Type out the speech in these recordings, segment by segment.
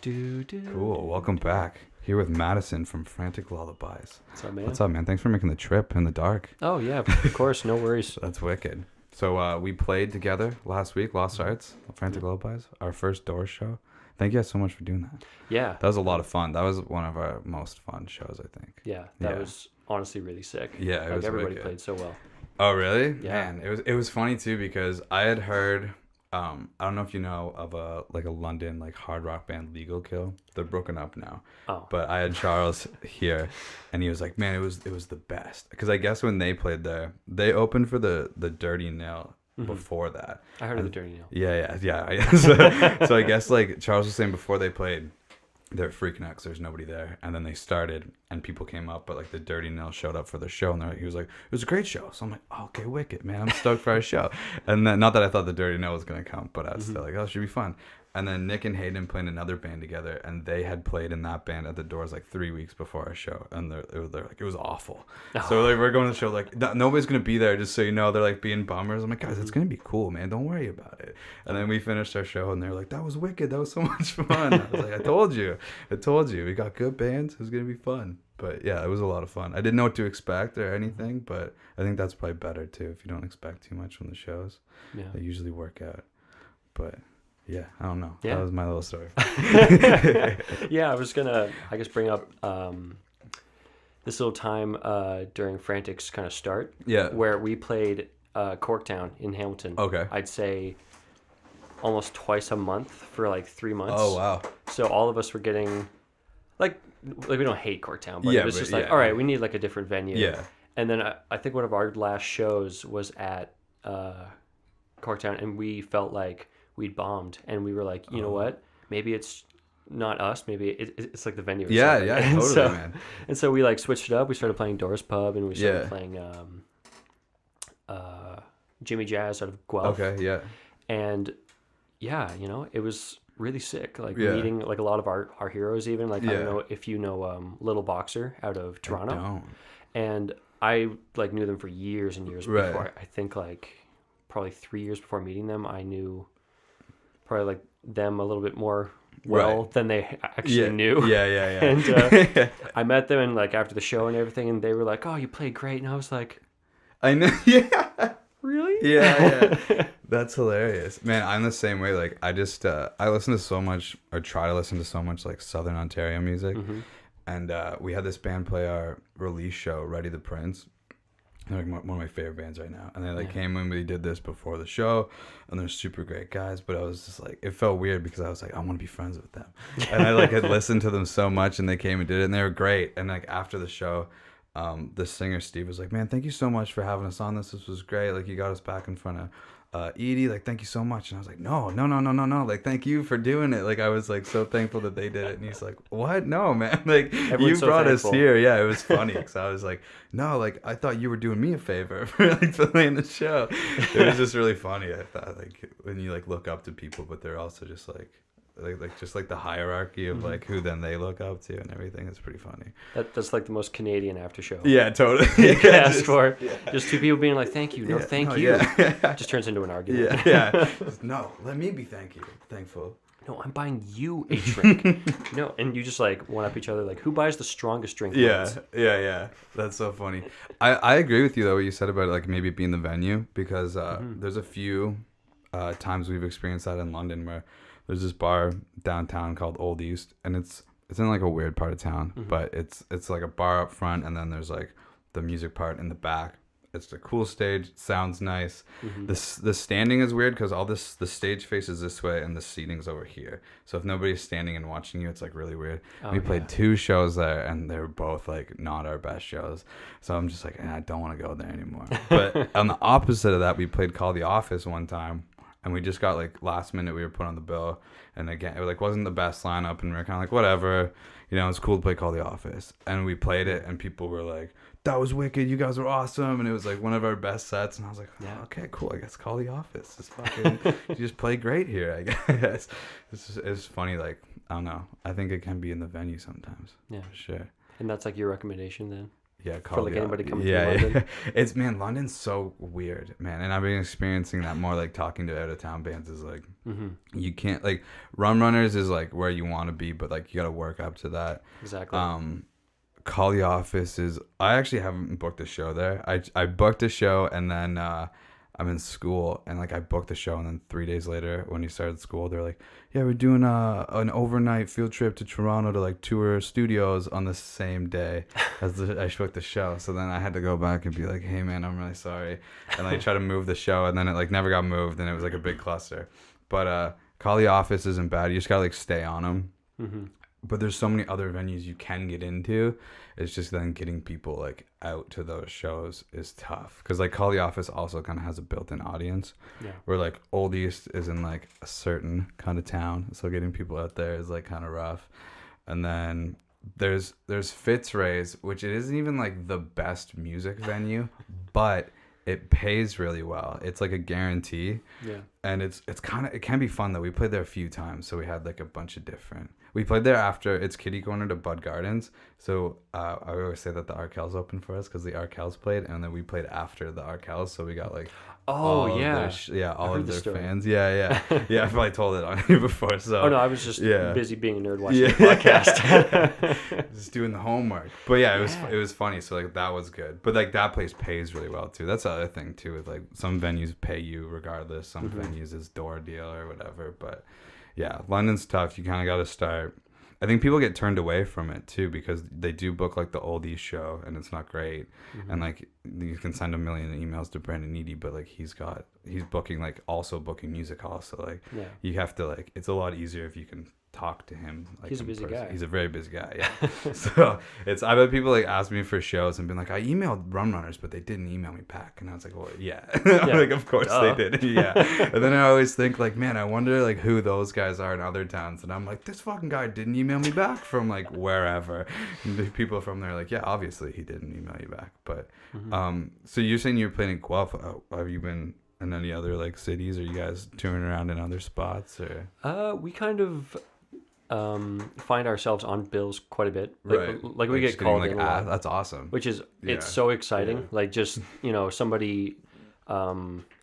Cool. Welcome back. Here with Madison from Frantic Lullabies. What's up, man? What's up, man? Thanks for making the trip in the dark. Oh, yeah, of course. No worries. That's wicked. So we played together last week, Lost Arts, Frantic Lullabies, our first Doors show. Thank you guys so much for doing that. Yeah. That was a lot of fun. That was one of our most fun shows, I think. Yeah, that was honestly really sick. Yeah, it was everybody wicked. played so well. Oh, really? Yeah. Man, it was funny too because I had heard I don't know if you know of a London hard rock band, Legal Kill. They're broken up now. Oh. But I had Charles here, and he was like, "Man, it was the best." Because I guess when they played there, they opened for the Dirty Nail before that. I heard of the Dirty Nail. Yeah. So I guess Charles was saying before they played, they were freaking out because there's nobody there, and then they started and people came up, but the Dirty Nail showed up for the show, and he was like, "It was a great show." So I'm like, oh, "Okay, wicked, man, I'm stoked for our show." And then, not that I thought the Dirty Nail was gonna come, but I was still like, "Oh, it should be fun." And then Nick and Hayden played another band together, and they had played in that band at the Doors 3 weeks before our show, and they're like, it was awful. Oh. So we're going to the show nobody's gonna be there, just so you know. They're being bummers. I'm like, "Guys, it's gonna be cool, man. Don't worry about it." And then we finished our show, and they're like, "That was wicked. That was so much fun." I was like, I told you. We got good bands. It was gonna be fun. But yeah, it was a lot of fun. I didn't know what to expect or anything, but I think that's probably better too if you don't expect too much from the shows. Yeah. They usually work out. But yeah, I don't know. Yeah. That was my little story. Yeah, I was gonna, bring up this little time during Frantic's kind of start. Yeah. Where we played Corktown in Hamilton. Okay. I'd say almost twice a month for 3 months. Oh, wow. So all of us were getting we don't hate Corktown, but Yeah, it was but just yeah. all right, we need a different venue. Yeah. And then I think one of our last shows was at Corktown, and we felt like we'd bombed, and we were like, you know what? Maybe it's not us. Maybe it's the venue. Or Yeah, something. yeah, And totally, man. And so we switched it up. We started playing Doors Pub, and we started playing Jimmy Jazz out of Guelph. Okay, yeah. And yeah, it was really sick. Yeah. Meeting a lot of our heroes even. I Yeah. don't know if you know Little Boxer out of Toronto. I don't. And I knew them for years and years Right. before. I think probably 3 years before meeting them, I knew probably them a little bit more than they actually knew. Yeah. And I met them and after the show and everything, and they were like, "Oh, you played great," and I was like, I know. Yeah. "Really?" Yeah. That's hilarious, man. I'm the same way. I just I listen to so much, or try to listen to so much Southern Ontario music. And we had this band play our release show, Ready the Prince. They're one of my favorite bands right now. And they came in, we did this before the show, and they're super great guys. But I was just it felt weird because I was I want to be friends with them. And I had listened to them so much, and they came and did it, and they were great. And after the show, the singer Steve was like, "Man, thank you so much for having us on this. This was great. You got us back in front of Edie, thank you so much." And I was like, no, thank you for doing it. I was so thankful that they did it. And he's like, "What? No, man, Everyone's you so brought us thankful. here." Yeah, it was funny because I was like, "No, I thought you were doing me a favor for playing the show." It was just really funny. I thought when you look up to people, but they're also just just the hierarchy of who then they look up to and everything. It's pretty funny. That's the most Canadian after show. Yeah, totally. You could ask for. Just two people being "Thank you." No, thank you. Yeah. Just turns into an argument. Yeah. Just, no, let me be thankful. No, I'm buying you a drink. No, and you just one up each other. Who buys the strongest drink? Yeah. That's so funny. I agree with you though what you said about maybe it being the venue, because there's a few times we've experienced that in London where there's this bar downtown called Old East, and it's in a weird part of town, but it's a bar up front, and then there's the music part in the back. It's a cool stage, sounds nice. The standing is weird because the stage faces this way and the seating's over here. So if nobody's standing and watching you, it's really weird. We played 2 shows there, and they were both not our best shows. So I'm just I don't want to go there anymore. But on the opposite of that, we played Call the Office one time. And we just got last minute, we were put on the bill, and again it wasn't the best lineup, and we were kind of whatever, it's cool to play Call the Office, and we played it, and people were like, "That was wicked, you guys were awesome," and it was one of our best sets, and I was like, "Oh, okay, cool, I guess Call the Office is fucking you just play great here, I guess." It's funny, I don't know, I think it can be in the venue sometimes. Yeah, for sure. And that's your recommendation then? for like anybody coming from yeah. London. It's, man, London's so weird, man. And I've been experiencing that more, like talking to out of town bands is like, you can't, like, Runners is like where you want to be, but like you got to work up to that. Exactly. Call the Office is, I actually haven't booked a show there. I booked a show, and then I'm in school, and like I booked the show, and then 3 days later when you started school, they're like, yeah, we're doing an overnight field trip to Toronto to like tour studios on the same day as I booked the show. So then I had to go back and be like, hey man, I'm really sorry, and like try to move the show, and then it like never got moved, and it was like a big cluster. But Call the Office isn't bad. You just gotta like stay on them. But there's so many other venues you can get into. It's just then getting people like out to those shows is tough, because like Call the Office also kind of has a built-in audience. Yeah. Where like Old East is in like a certain kind of town, so getting people out there is like kind of rough. And then there's Fitzray's, which it isn't even like the best music venue, but it pays really well. It's like a guarantee. Yeah. And it can be fun though. We played there a few times, so we had like a bunch of different. We played there after, it's kitty corner to Bud Gardens. So I always say that the Arkells opened for us because the Arkells played, and then we played after the Arkells, so we got like all of their fans. Yeah. Yeah, I've probably told it on you before. So no, I was just busy being a nerd watching the podcast. Just doing the homework. But yeah, it was funny. So like that was good. But like that place pays really well too. That's the other thing too, with like some venues pay you regardless. Some venues is door deal or whatever. But yeah, London's tough. You kind of got to start. I think people get turned away from it too, because they do book like the oldies show, and it's not great. And like you can send a million emails to Brandon Eady, but like he's booking like also booking music halls. So like you have to like, it's a lot easier if you can talk to him. Like, he's a busy guy. He's a very busy guy. Yeah. So I've had people like ask me for shows and been like, I emailed Runners, but they didn't email me back. And I was like, well, yeah. Like, of course they did. Yeah. And then I always think like, man, I wonder like who those guys are in other towns. And I'm like, this fucking guy didn't email me back from like wherever. And the people from there are like, yeah, obviously he didn't email you back. But so you're saying you're playing in Guelph. Have you been in any other like cities? Are you guys touring around in other spots? Or we kind of find ourselves on bills quite a bit. Like we get called in a lot. That's awesome. Which is, it's so exciting. Yeah. Like just, somebody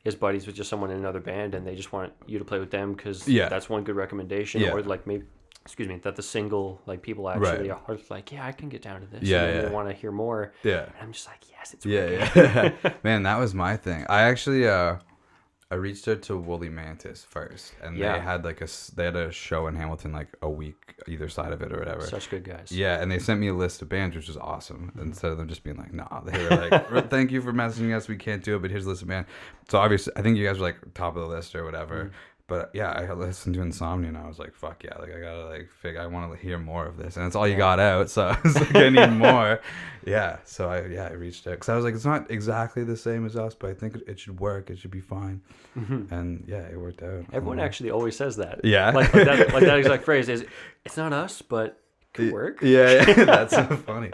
is buddies with just someone in another band, and they just want you to play with them because that's one good recommendation. Or like maybe, that the single, like people actually are like, yeah, I can get down to this. And they want to hear more. Yeah. And I'm just like, yes, it's working. Man, that was my thing. I actually, I reached out to Woolly Mantis first, and they had a show in Hamilton like a week either side of it or whatever. Such good guys. Yeah, and they sent me a list of bands, which was awesome. Instead of them just being like, nah, they were like, thank you for messaging us, we can't do it, but here's a list of bands. So obviously, I think you guys were like top of the list or whatever. But yeah, I listened to Insomnia, and I was like, fuck yeah, like I gotta like I want to hear more of this, and it's all you got out, so I was like, I need more. Yeah, so I reached out because I was like, it's not exactly the same as us, but I think it should work, it should be fine. And yeah, it worked out. Everyone actually always says that. Yeah, like that exact phrase is, it's not us, but it could work. Yeah, that's so funny.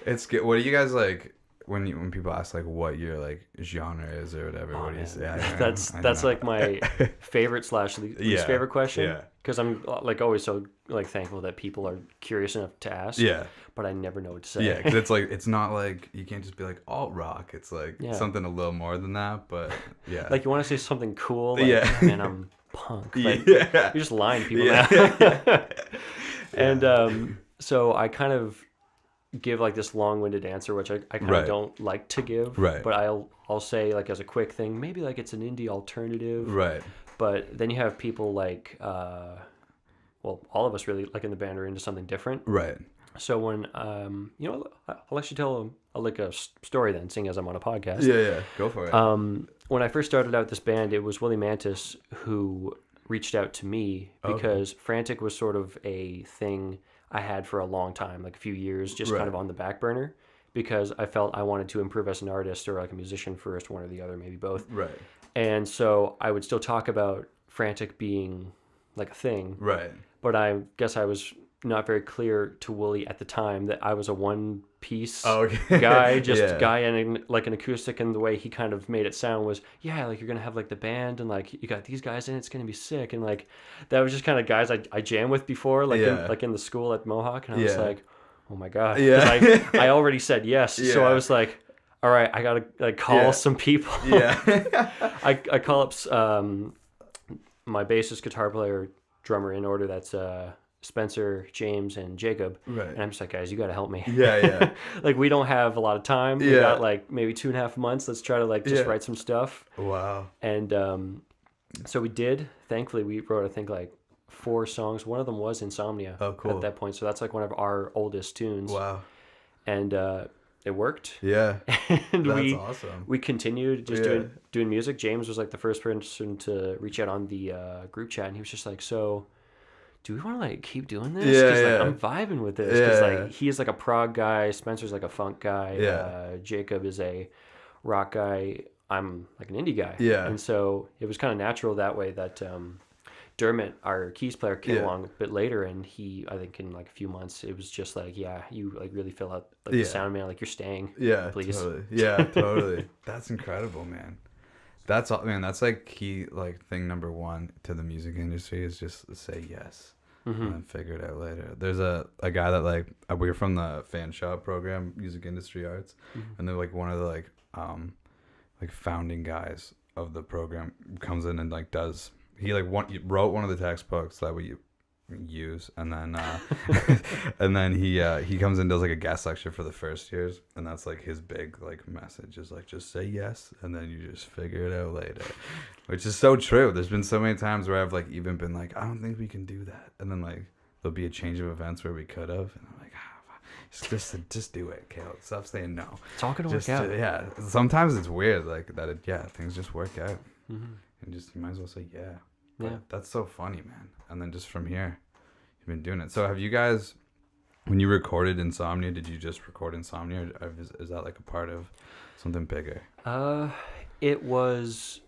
It's good. What do you guys like? When people ask like what your like genre is or whatever, what do you say? That's like my favorite / least favorite question. Because I'm like always so like thankful that people are curious enough to ask. Yeah. But I never know what to say. Yeah, because it's like, it's not like you can't just be like alt rock. It's like something a little more than that. But yeah. Like you want to say something cool. Like, man, I'm punk. Like, you're just lying to people now. And so I kind of give like this long-winded answer, which I kind of don't like to give, but I'll say like as a quick thing, maybe like it's an indie alternative, but then you have people like all of us really like in the band are into something different, so when I'll actually tell a story then, seeing as I'm on a podcast. Go for it. When I first started out this band, it was Woolly Mantis who reached out to me because Frantic was sort of a thing I had for a long time, like a few years, just kind of on the back burner, because I felt I wanted to improve as an artist or like a musician first, one or the other, maybe both. And so I would still talk about Frantic being like a thing. But I guess I was not very clear to Wooly at the time that I was a one-piece guy, guy and like an acoustic, and the way he kind of made it sound was, like you're gonna have like the band and like you got these guys in, it's gonna be sick, and like that was just kind of guys I jammed with before, like in the school at Mohawk, and I was like, oh my God. 'Cause Yeah. I already said yes. So I Yeah. was like, all right, I gotta like call some people. Yeah. I call up my bassist, guitar player, drummer in order. That's Spencer, James, and Jacob. Right. And I'm just like, guys, you gotta help me. Yeah. Like, we don't have a lot of time. We Yeah. got like maybe 2.5 months. Let's try to like just write some stuff. Wow. And so we did. Thankfully, we wrote, I think, like 4 songs. One of them was Insomnia at that point. So that's like one of our oldest tunes. Wow. And it worked. Yeah. And That's awesome. we continued just doing music. James was like the first person to reach out on the group chat, and he was just like, so do we want to like keep doing this? Like, I'm vibing with this. Because like he is like a prog guy. Spencer's like a funk guy. Jacob is a rock guy. I'm like an indie guy. Yeah. And so it was kind of natural that way that Dermot, our keys player, came along a bit later, and he, I think in like a few months, it was just like, yeah, you like really fill out like the sound, man. Like, you're staying. Yeah, please. Totally. Yeah, totally. That's incredible, man. That's all, man. That's like key, like thing number one to the music industry is just say yes and then figure it out later. There's a guy that like we're from the fan shop program, music industry arts, and they're like one of the like founding guys of the program comes in and like does. He like wrote one of the textbooks that we use, and then and then he comes in and does like a guest lecture for the first years, and that's like his big like message is like just say yes, and then you just figure it out later, which is so true. There's been so many times where I've like even been like I don't think we can do that, and then like there'll be a change of events where we could have, and I'm like just do it, Kale. Stop saying no. It's all gonna work out. Yeah. Sometimes it's weird like that. Things just work out, and just you might as well say yeah. But that's so funny, man. And then just from here, you've been doing it. So have you guys, when you recorded Insomnia, did you just record Insomnia, or is that like a part of something bigger? It was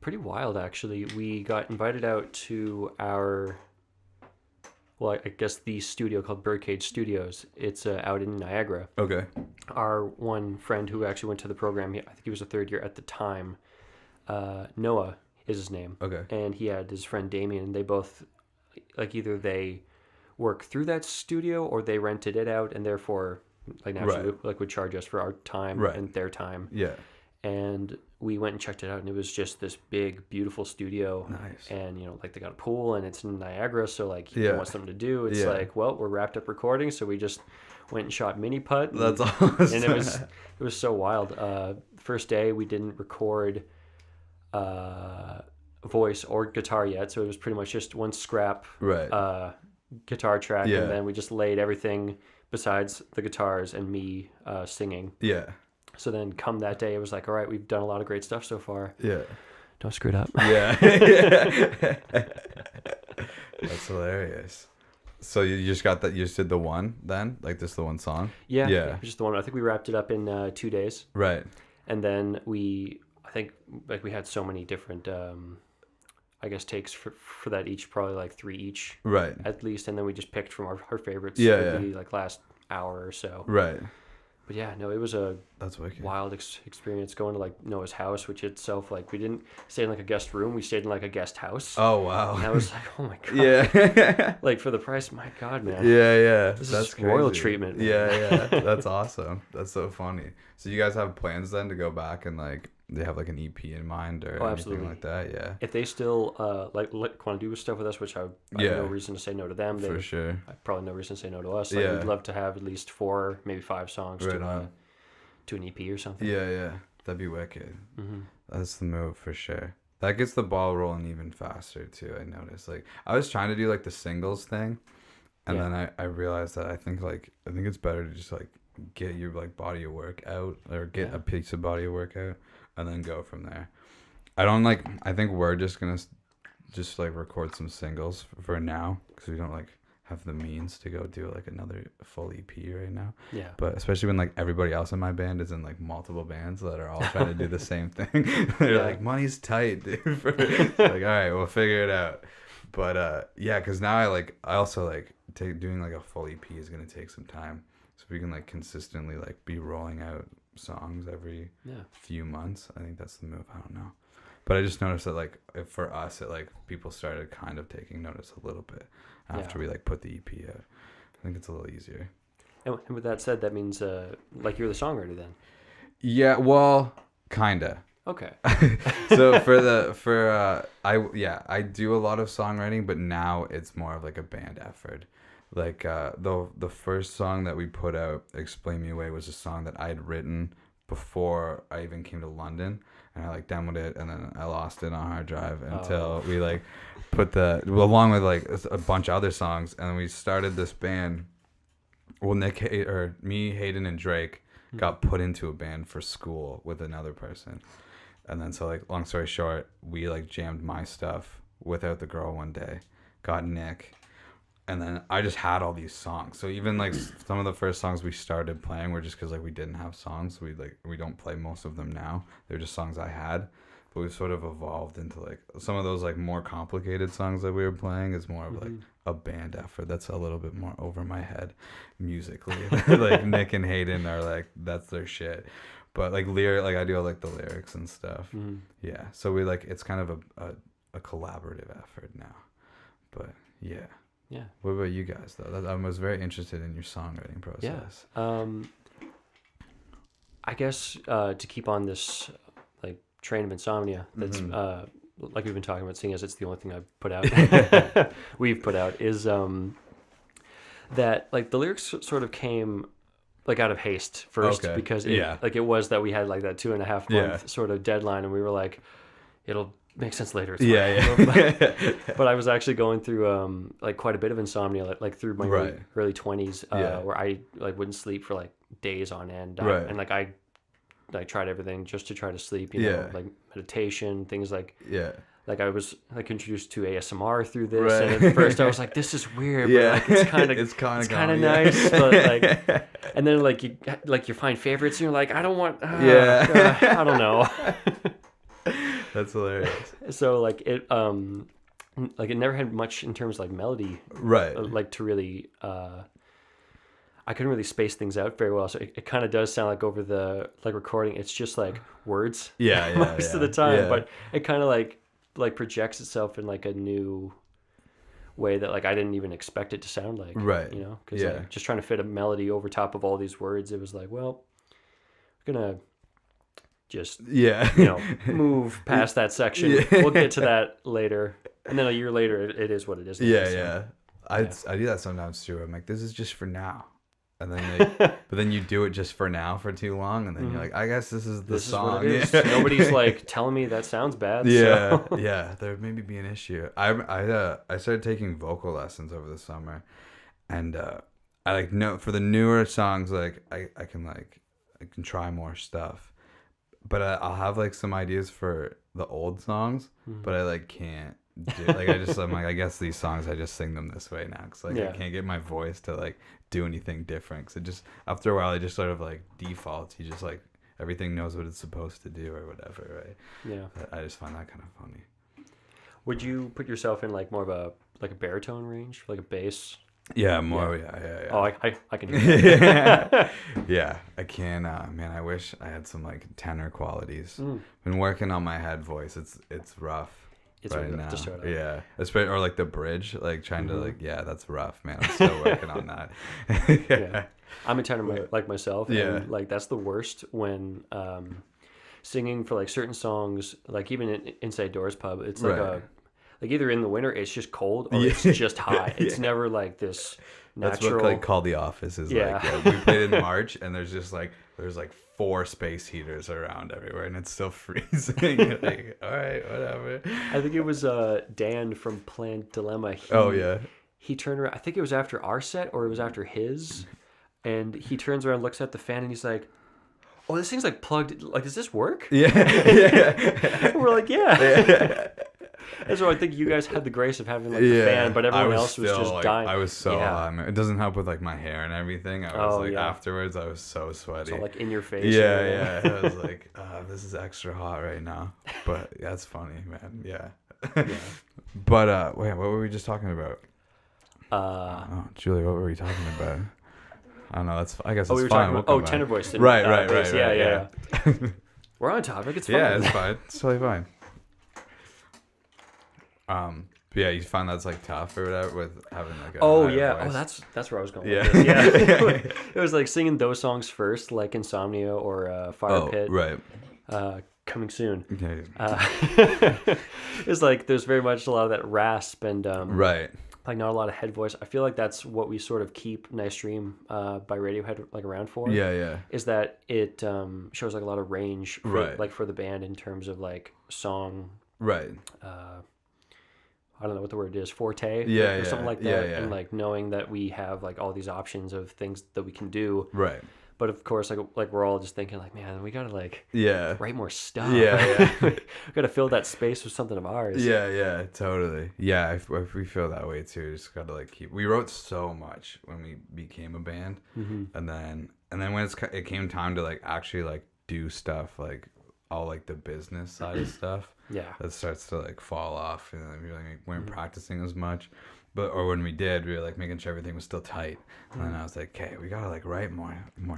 pretty wild, actually. We got invited out to our, well, I guess the studio called Birdcage Studios. It's out in Niagara. Okay. Our one friend who actually went to the program, I think he was a third year at the time, Noah is his name. Okay. And he had his friend Damien, and they both, like, either they work through that studio or they rented it out, and therefore, like, naturally, like, would charge us for our time and their time. Yeah. And we went and checked it out, and it was just this big, beautiful studio. Nice. And, you know, like, they got a pool, and it's in Niagara, so, like, he wants something to do. It's like, well, we're wrapped up recording, so we just went and shot mini putt. And, that's awesome. And it was so wild. First day, we didn't record voice or guitar yet, so it was pretty much just one scrap guitar track, and then we just laid everything besides the guitars and me singing. Yeah. So then come that day, it was like, all right, we've done a lot of great stuff so far. Yeah. Don't screw it up. Yeah. That's hilarious. So you just got that, you just did the one then? Like just the one song? Yeah. Just the one. I think we wrapped it up in 2 days. Right. And then I think like we had so many different I guess takes for that each, probably like 3 each, right, at least, and then we just picked from our favorites. Yeah. The like last hour or so. Right. But yeah, no, it was a that's wicked. Wild experience going to like Noah's house, which itself, like, we didn't stay in like a guest room, we stayed in like a guest house. Oh wow. And I was like, oh my god. Yeah. Like for the price, my god, man. Yeah. This that's is crazy. royal treatment. Man. Yeah. That's awesome. That's so funny. So you guys have plans then to go back and like they have like an EP in mind or anything like that? Yeah. If they still like want to do stuff with us, which I have no reason to say no to them. For sure. Probably no reason to say no to us. Like, we'd love to have at least 4, maybe 5 songs to an EP or something. Yeah. That'd be wicked. Mm-hmm. That's the move for sure. That gets the ball rolling even faster too. I noticed. Like I was trying to do like the singles thing, and then I realized that I think it's better to just like get your like body of work out or get a piece of body of work out and then go from there. I think we're just gonna just like record some singles for now because we don't like have the means to go do like another full EP right now. Yeah. But especially when like everybody else in my band is in like multiple bands that are all trying to do the same thing. They're like, money's tight, dude. Like, all right, we'll figure it out. But because now I also like doing like a full EP is gonna take some time. So we can like consistently like be rolling out songs every few months. I think that's the move. I don't know. But I just noticed that like for us, it like people started kind of taking notice a little bit after we like put the EP out. I think it's a little easier. And with that said, that means like you're the songwriter then. Yeah, well, kinda. Okay. So I do a lot of songwriting, but now it's more of like a band effort. Like the first song that we put out, "Explain Me Away," was a song that I had written before I even came to London, and I like demoed it, and then I lost it on hard drive until we like put along with like a bunch of other songs, and then we started this band. Well, me, Hayden, and Drake got put into a band for school with another person. And then, so like, long story short, we like jammed my stuff without the girl one day, got Nick, and then I just had all these songs. So even like some of the first songs we started playing were just because like we didn't have songs. We don't play most of them now. They're just songs I had. But we've sort of evolved into like some of those like more complicated songs that we were playing is more of like a band effort. That's a little bit more over my head musically. Like Nick and Hayden are like, that's their shit. But like like I do like the lyrics and stuff. Yeah. So we like, it's kind of a collaborative effort now. But yeah. Yeah. What about you guys though? I was very interested in your songwriting process. Yeah. I guess to keep on this like train of insomnia that's like we've been talking about, seeing as it's the only thing I've put out, we've put out, is that like the lyrics sort of came like out of haste first, because it was that we had like that 2.5 month sort of deadline, and we were like, it'll make sense later. It's fine. But I was actually going through like quite a bit of insomnia, like through my early 20s, where I like wouldn't sleep for like days on end, and like I tried everything just to try to sleep, you know, like meditation, things like like I was like introduced to ASMR through this, and at first I was like, this is weird, but like it's kind of nice, but like, and then like you find favorites and you're like, I don't want I don't know. That's hilarious. So like it never had much in terms of like melody, like to really I couldn't really space things out very well, so it kind of does sound like over the like recording it's just like words most of the time, but it kind of like projects itself in like a new way that like I didn't even expect it to sound like, you know, because like, just trying to fit a melody over top of all these words, it was like, well, we're gonna just you know, move past that section. We'll get to that later, and then a year later it is what it is. I do that sometimes too. I'm like, this is just for now. And then like, but then you do it just for now for too long, and then you're like, I guess this is the song. Is what it is. Nobody's like telling me that sounds bad. Yeah, there maybe be an issue. I started taking vocal lessons over the summer, and I like for the newer songs, like I can try more stuff, but I'll have like some ideas for the old songs, but I like can't. Like I'm like, I guess these songs I just sing them this way now, because like I can't get my voice to like do anything different, because it just after a while it just sort of like defaults. You just like everything knows what it's supposed to do or whatever, right? I just find that kind of funny. Would you put yourself in like more of a like a baritone range, like a bass? More. Oh, I can do that. I can. Man, I wish I had some like tenor qualities. Been working on my head voice. It's rough. It's right now. Just especially or like the bridge, like trying to like that's rough, man. I'm still working on that. I'm a tenor like myself, and like that's the worst when singing for like certain songs, like even in Inside Doors Pub, it's like like either in the winter it's just cold or it's just high. It's never like this natural. That's what like Call the Office is like. We played in March, and there's 4 space heaters around everywhere, and it's still freezing. Like, all right, whatever. I think it was Dan from Plant Dilemma. He turned around. I think it was after our set or it was after his, and he turns around, looks at the fan, and he's like, "Oh, this thing's like plugged. Like, does this work?" We're like, "Yeah." And so I think you guys had the grace of having like the fan, but everyone else was just dying. I was so hot. It doesn't help with like my hair and everything. I was afterwards I was so sweaty. So like in your face. I was like, this is extra hot right now. But that's funny, man. Yeah. But wait, what were we just talking about? Julie, what were we talking about? I don't know. I guess it's we were fine. talking about tenor voice. Right. Yeah. We're on topic. It's fine. Yeah, it's fine. It's totally fine. But yeah, you find that's like tough or whatever with having like a Oh higher yeah, voice. that's where I was going. Yeah. With this. Yeah. It was like singing those songs first, like Insomnia or Fire Pit. Right. Coming soon. Okay. It's like there's very much a lot of that rasp and Right. like not a lot of head voice. I feel like that's what we sort of keep Nice Dream by Radiohead like around for. Yeah. Is that it shows like a lot of range for, Right. like for the band in terms of like song. Right. I don't know what the word is, forte, Yeah, or something like that, yeah. and like knowing that we have like all these options of things that we can do. Right. But of course, like we're all just thinking like, man, we gotta like Yeah. write more stuff. Yeah. we gotta fill that space with something of ours. Yeah, totally. Yeah, if we feel that way too, just gotta like keep. We wrote so much when we became a band, and then when it came time to like actually like do stuff, like all like the business side of stuff, that starts to like fall off, and then we weren't practicing as much. Or when we did, we were like making sure everything was still tight. And then I was like, okay, we gotta like write more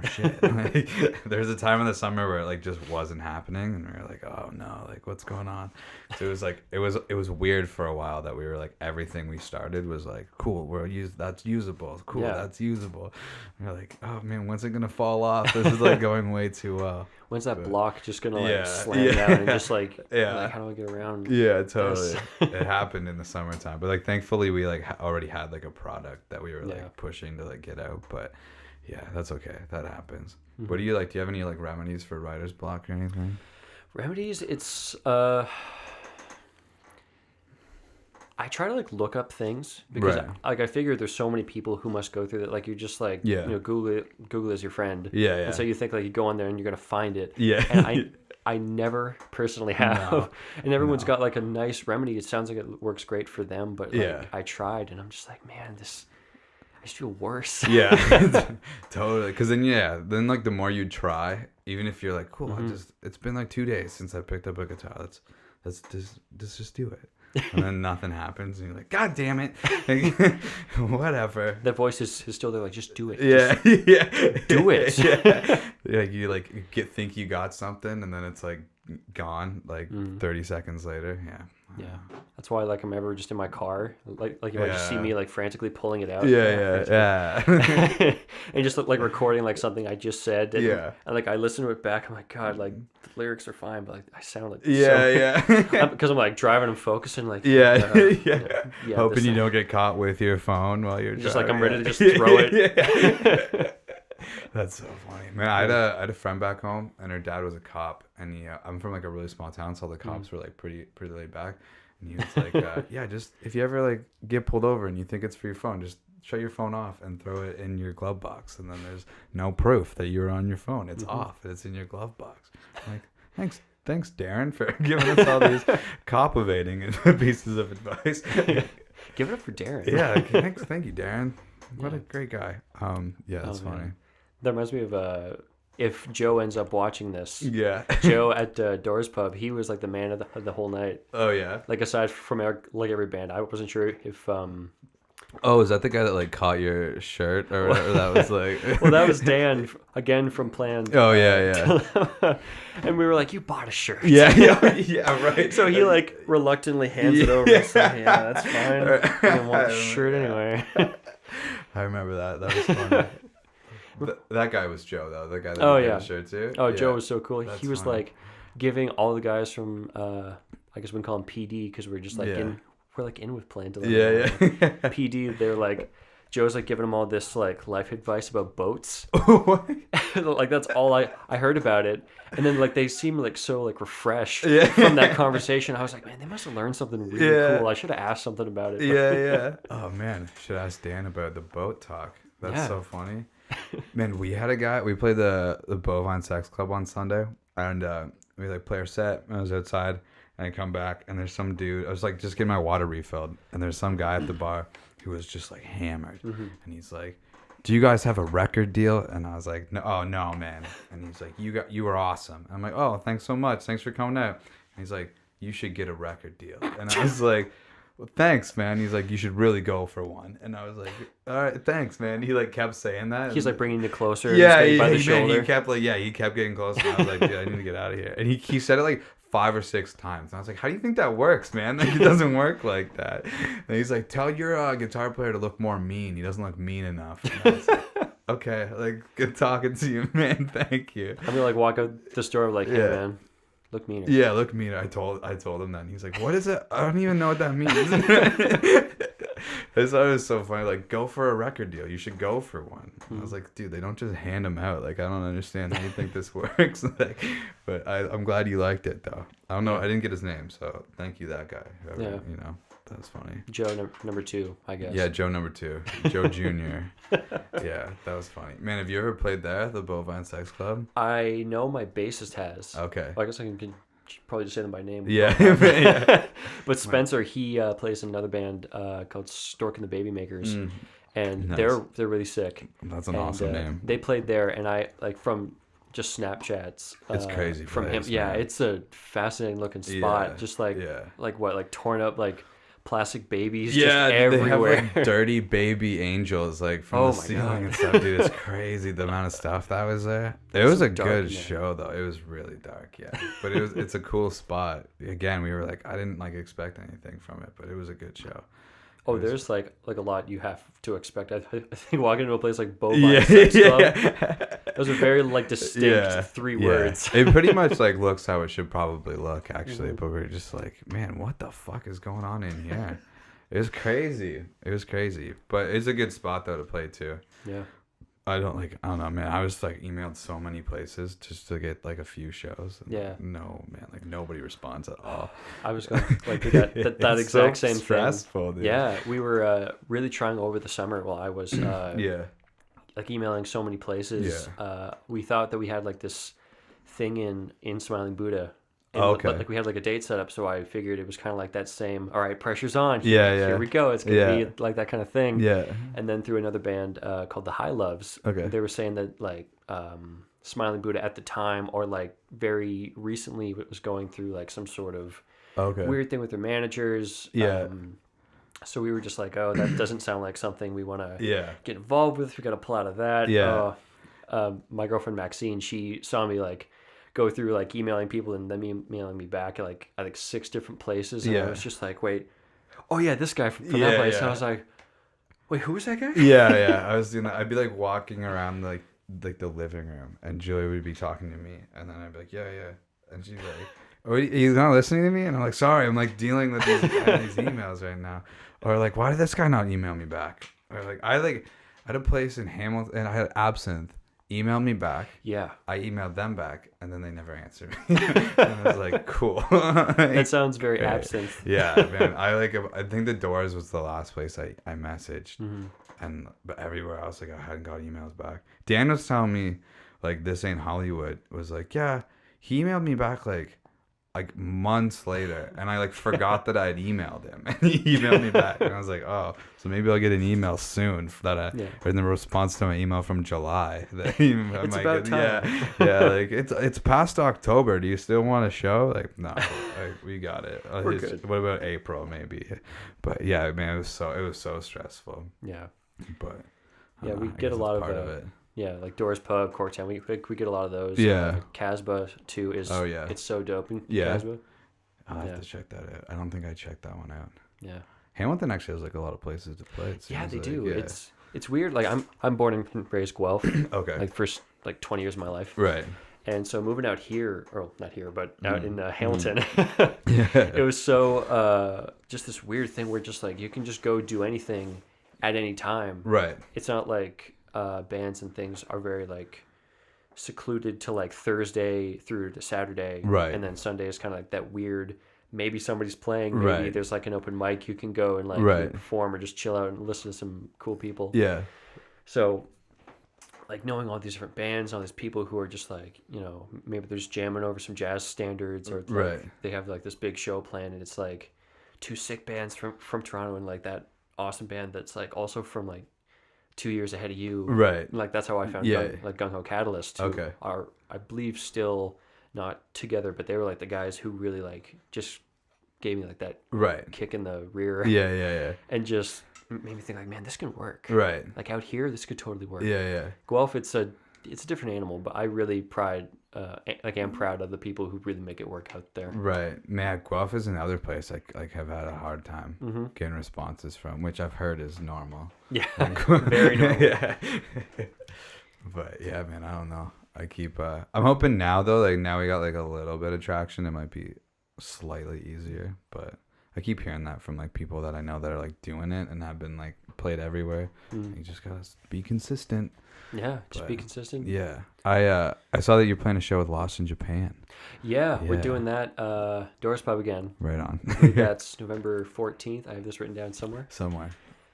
shit. Like, there's a time in the summer where it like just wasn't happening, and we were like, oh no, like what's going on? So it was like it was weird for a while that we were like everything we started was like cool, that's usable, cool, that's usable. And we're like, oh man, when's it gonna fall off? This is like going way too well. When's that block just gonna like slam down and just like like how do I get around? Yeah, totally. It happened in the summertime, but like thankfully we like already had like a product that we were like pushing to like get out. But yeah, that's okay. That happens. What do you like? Do you have any like remedies for writer's block or anything? Remedies? It's I try to like look up things because like I figure there's so many people who must go through that. Like you're just like you know, Google is your friend. Yeah. And so you think like you go on there and you're gonna find it. Yeah. And I never personally have. No. And everyone's got like a nice remedy. It sounds like it works great for them, but like I tried and I'm just like, man, I just feel worse. Yeah. Totally. Because then like the more you try, even if you're like, cool, it's been like 2 days since I picked up a guitar. Let's just do it. And then nothing happens, and you're like, God damn it! Like, whatever. That voice is still there, like, just do it. Do it. Yeah. Like you think you got something, and then it's like gone, like 30 seconds later. Yeah. That's why like I'm ever just in my car, like you might just see me like frantically pulling it out. And just like recording like something I just said. And like I listen to it back, I'm like, God, like the lyrics are fine, but like I sound like because I'm like driving and focusing, like hoping you don't get caught with your phone while you're just driving. like I'm ready to just throw it. That's so funny, man. I had a friend back home, and her dad was a cop, and I'm from like a really small town, so all the cops were like pretty laid back, and he was like, just if you ever like get pulled over and you think it's for your phone, just shut your phone off and throw it in your glove box, and then there's no proof that you're on your phone. It's off. It's in your glove box. I'm like, thanks, Darren, for giving us all these cop evading pieces of advice. Give it up for Darren. Yeah, thank you, Darren. What a great guy. That's funny. That reminds me of if Joe ends up watching this. Yeah. Joe at Doors Pub, he was like the man of the whole night. Oh yeah. Like aside from like every band, I wasn't sure if. Oh, is that the guy that like caught your shirt or whatever? That was like. Well, that was Dan again from Plan. Oh yeah. And we were like, "You bought a shirt." Yeah, right. So he like reluctantly hands it over. It's like, yeah, that's fine. I didn't want the shirt anyway. I remember that. That was funny. That guy was Joe, though. The guy that gave the shirt too. Oh, Joe was so cool. He was funny. like giving all the guys from I guess we can call him PD because we're just like in with Plan. PD. They're like Joe's like giving them all this like life advice about boats. Like that's all I heard about it, and then like they seem like so like refreshed from that conversation. I was like, man, they must have learned something really cool. I should have asked something about it. Oh man, should ask Dan about the boat talk. That's so funny. Man, we had a guy. We played the Bovine Sex Club on Sunday, and we like play our set. I was outside, and I come back, and there's some dude. I was like just getting my water refilled, and there's some guy at the bar who was just like hammered, and he's like, "Do you guys have a record deal?" And I was like, "No, oh no, man." And he's like, "You were awesome." I'm like, "Oh, thanks so much. Thanks for coming out." And he's like, "You should get a record deal." And I was like, well, thanks, man. He's like, you should really go for one. And I was like, all right, thanks, man. He like kept saying that. He's like bringing you closer. Yeah, by the shoulder. He kept getting closer. And I was like, dude, I need to get out of here. And he said it like 5 or 6 times. And I was like, how do you think that works, man? Like, it doesn't work like that. And he's like, tell your guitar player to look more mean. He doesn't look mean enough. And I was like, okay, like, good talking to you, man. Thank you. I'm gonna like walk out the store like, hey man, look meaner. Yeah, look meaner. I told him that. And he's like, what is it? I don't even know what that means. I thought it was so funny. Like, go for a record deal. You should go for one. I was like, dude, they don't just hand them out. Like, I don't understand how you think this works. Like, but I'm glad you liked it, though. I don't know. I didn't get his name, so thank you, that guy. Whoever, Yeah. You know, that was funny. Joe number 2, I guess. Yeah, Joe number 2. Joe Jr. Yeah, that was funny. Man, have you ever played there, the Bovine Sex Club? I know my bassist has. Okay. Well, I guess I can probably just say them by name. Yeah. Yeah. But Spencer, he plays in another band called Stork and the Baby Makers, and Nice. they're really sick. That's an awesome name. They played there, and I like from just Snapchats. It's crazy from place, him. Yeah, man. it's a fascinating looking spot. Yeah, Just like yeah. like what, like torn up like plastic babies Yeah, just everywhere. they have like dirty baby angels like from Oh the my ceiling God. and stuff, dude. It's crazy the amount of stuff that was there. It was a dark good in there. show though. It was really dark, yeah. But it's a cool spot. Again, we were like, I didn't like expect anything from it, but it was a good show. Oh, there's like a lot you have to expect. I think walking into a place like Bovine Yeah, Sex Club, yeah. those are very like distinct 3 words. It pretty much like looks how it should probably look actually, Mm-hmm. but we're just like, man, what the fuck is going on in here? It was crazy. It was crazy, but it's a good spot though to play too. Yeah. I don't know, man. I was like emailed so many places just to get like a few shows. And, Yeah. like, no, man. Like nobody responds at all. I was going to like do that It's exact so same stressful, thing. dude. Yeah, we were really trying over the summer while I was Yeah. like emailing so many places. We thought that we had like this thing in Smiling Buddha. And Okay. like we had like a date set up, so I figured it was kind of like that same. All right, pressure's on. Yeah, yeah. Here we go. It's gonna Yeah. be like that kind of thing. Yeah. And then through another band called the High Loves, Okay. they were saying that like Smiling Buddha at the time, or like very recently, it was going through like some sort of Okay. weird thing with their managers. Yeah. So we were just like, oh, that doesn't sound like something we want to Yeah. get involved with. We got to pull out of that. Yeah. My girlfriend Maxine, she saw me like go through like emailing people and then emailing me back at like I think 6 different places, and I Yeah. was just like, wait, oh yeah, this guy from Yeah, that place. yeah. And I was like, wait, who was that guy? Yeah. I was doing that. I'd be like walking around like the living room, and Julie would be talking to me, and then I'd be like, yeah, and she's like, "Oh, you're not listening to me?" And I'm like, "Sorry, I'm like dealing with these emails right now." Or like, "Why did this guy not email me back?" Or like, I had a place in Hamilton, and I had Absinthe email me back. Yeah, I emailed them back, and then they never answered me. And I was like, cool. that sounds very Right. absinthe. Yeah, man. I think the Doors was the last place I messaged, but everywhere else, like I hadn't got emails back. Dan was telling me, like, This Ain't Hollywood was like, yeah, he emailed me back like months later, and I like forgot that I had emailed him, and he emailed me back, and I was like, oh, so maybe I'll get an email soon in the response to my email from July. That It's about time. Yeah, like it's past October. Do you still want a show? Like, no, we got it. We're good. What about April maybe? But yeah, man, it was so stressful. Yeah, But yeah, we I get guess a it's lot of part of it. Yeah, like Doors Pub, Corktown. We get a lot of those. Yeah. Casbah too is. Oh, yeah. It's so dope in Yeah. Casbah. I'll have Yeah. to check that out. I don't think I checked that one out. Yeah. Hamilton actually has like a lot of places to play. It Yeah, seems they like. do. Yeah. It's weird. Like I'm born and raised Guelph. Okay. Like first like 20 years of my life. Right. And so moving out here, or not here, but out in Hamilton, Yeah. it was so just this weird thing where just like you can just go do anything at any time. Right. It's not like bands and things are very like secluded to like Thursday through to Saturday. Right. And then Sunday is kind of like that weird, maybe somebody's playing, maybe Right. there's like an open mic you can go and like Right. perform or just chill out and listen to some cool people. Yeah. So like knowing all these different bands, all these people who are just like, you know, maybe they're just jamming over some jazz standards, or like Right. they have like this big show planned, and it's like 2 sick bands from Toronto and like that awesome band that's like also from like 2 years ahead of you. Right. And, like that's how I found Yeah. Gung Ho Catalyst, who Okay. are I believe still not together, but they were like the guys who really like just gave me like that Right. kick in the rear. Yeah. And just made me think like, man, this can work. Right. Like out here, this could totally work. Yeah. Guelph, it's a different animal, but I really pride like I'm proud of the people who really make it work out there. Right. Man, Guelph is another place like have had a hard time getting responses from, which I've heard is normal. Yeah, very normal. Yeah. But yeah, man, I don't know. I keep I'm hoping now though, like now we got like a little bit of traction, it might be slightly easier, but I keep hearing that from like people that I know that are like doing it and have been like played everywhere. You just gotta be consistent. Yeah, just be consistent. Yeah. I saw that you're playing a show with Lost in Japan. Yeah, we're doing that. Doris Pub again. Right on. I think that's November 14th. I have this written down somewhere.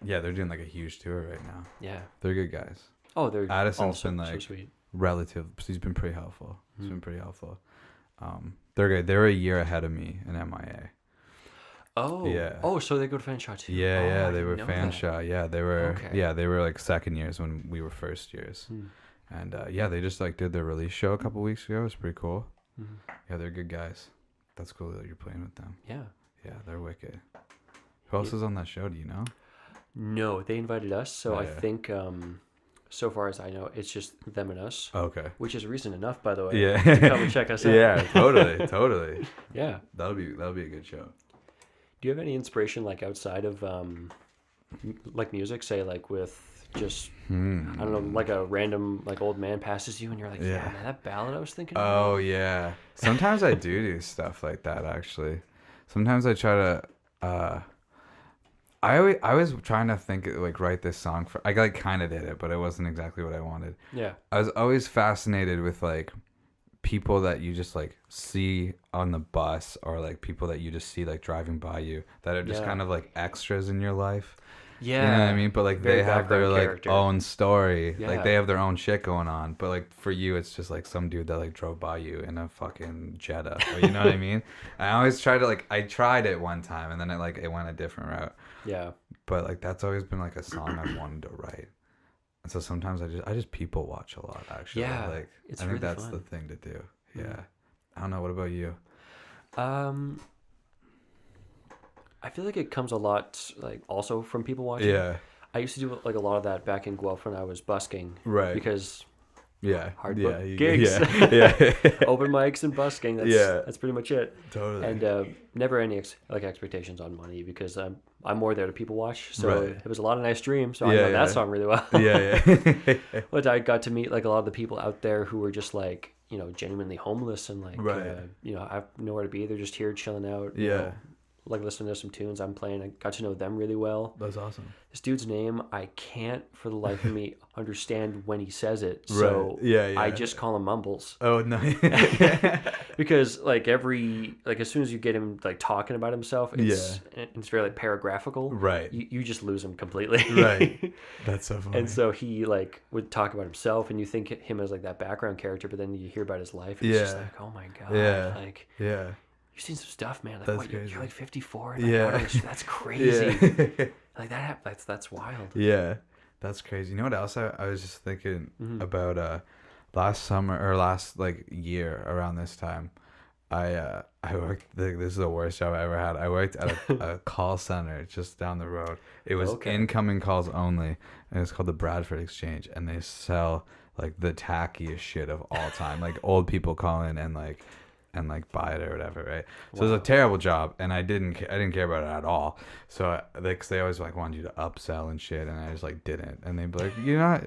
Yeah, they're doing like a huge tour right now. Yeah. They're good guys. Oh, they're Addison's also been like so sweet. Relative. He's been pretty helpful. They're good. They're a year ahead of me in MIA. Oh. Yeah. Oh, so they go to Fanshawe too. Yeah, they were Fanshawe. Yeah, they were. Okay. Yeah, they were like second years when we were first years. And yeah, they just like did their release show a couple weeks ago. It was pretty cool. Yeah, they're good guys. That's cool that you're playing with them. Yeah. Yeah, they're wicked. Who else is on that show? Do you know? No, they invited us. So I think, so far as I know, it's just them and us. Okay. Which is reason enough, by the way. Yeah. To come and check us out. Yeah, totally. Yeah. That'll be a good show. Do you have any inspiration like outside of like music, say like with just I don't know, like a random like old man passes you and you're like, yeah man, that ballad I was thinking about. Oh yeah. Sometimes I do stuff like that actually. Sometimes I try to I was trying to think like write this song for I like kind of did it, but it wasn't exactly what I wanted. Yeah. I was always fascinated with like people that you just like see on the bus or like people that you just see like driving by you that are just kind of like extras in your life. Yeah. You know what I mean? But like Very they have their like character. own story. Yeah. Like they have their own shit going on. But like for you it's just like some dude that like drove by you in a fucking Jetta. Or, you know what I mean? I always try to like I tried it one time and then it went a different route. Yeah. But like that's always been like a song I've wanted to write. And so sometimes I just people watch a lot actually. Yeah. Like it's I think really that's fun. the thing to do. Yeah. I don't know. What about you? I feel like it comes a lot like also from people watching. Yeah. I used to do like a lot of that back in Guelph when I was busking. Right. Because hard gigs. Yeah. Open mics and busking. That's pretty much it. Totally. And never any expectations on money because I'm more there to people watch. So it was a lot of nice dreams. So I know that song really well. Yeah. But I got to meet like a lot of the people out there who were just like, you know, genuinely homeless and like, you know, I have nowhere to be. They're just here chilling out. You know, like listening to some tunes I'm playing. I got to know them really well. That's awesome. This dude's name, I can't for the life of me understand when he says it. So I just call him Mumbles. Oh, no. Because like as soon as you get him like talking about himself, it's very like paragraphical. Right. You just lose him completely. Right. That's so funny. And so he like would talk about himself and you think him as like that background character, but then you hear about his life and it's just like, oh my God. Yeah. Like, yeah. You've seen some stuff, man. Like, that's what, crazy. You're like 54. And that's crazy. Like that's wild. Yeah, that's crazy. You know what else I was just thinking about last summer or last like year around this time. I worked. This is the worst job I ever had. I worked at a call center just down the road. It was incoming calls only, and it's called the Bradford Exchange, and they sell like the tackiest shit of all time. Like old people call in and like buy it or whatever, right? So it was a terrible job, and I didn't care about it at all. So cause they always like wanted you to upsell and shit, and I just like didn't. And they'd be like,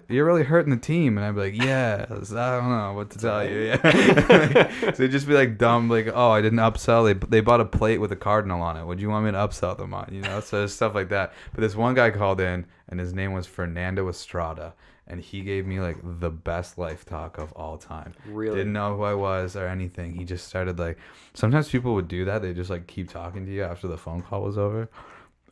you're really hurting the team, and I'd be like, yeah, I don't know what to tell you. Yeah. So it'd just be like dumb, like, oh, I didn't upsell. They bought a plate with a cardinal on it. What do you want me to upsell them on? You know, so stuff like that. But this one guy called in, and his name was Fernando Estrada. And he gave me like the best life talk of all time. Really? Didn't know who I was or anything. He just started like, sometimes people would do that. They just like keep talking to you after the phone call was over.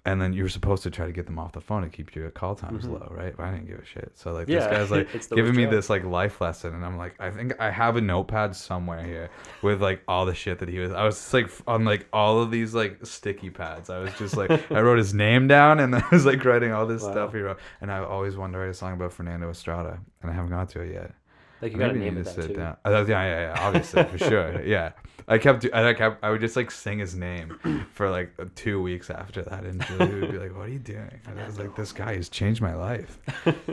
And then you were supposed to try to get them off the phone to keep your call times low, right? But I didn't give a shit. So like this guy's like giving me this like life lesson, and I'm like, I think I have a notepad somewhere here with like all the shit that he was. I was just like on like all of these like sticky pads. I was just like I wrote his name down, and I was like writing all this stuff he wrote. And I always wanted to write a song about Fernando Estrada, and I haven't got to it yet. Like you got to name it that too. Down. Yeah, obviously for sure. Yeah, I would just like sing his name for like 2 weeks after that, and Julie would be like, "What are you doing?" And I was like, "This guy has changed my life."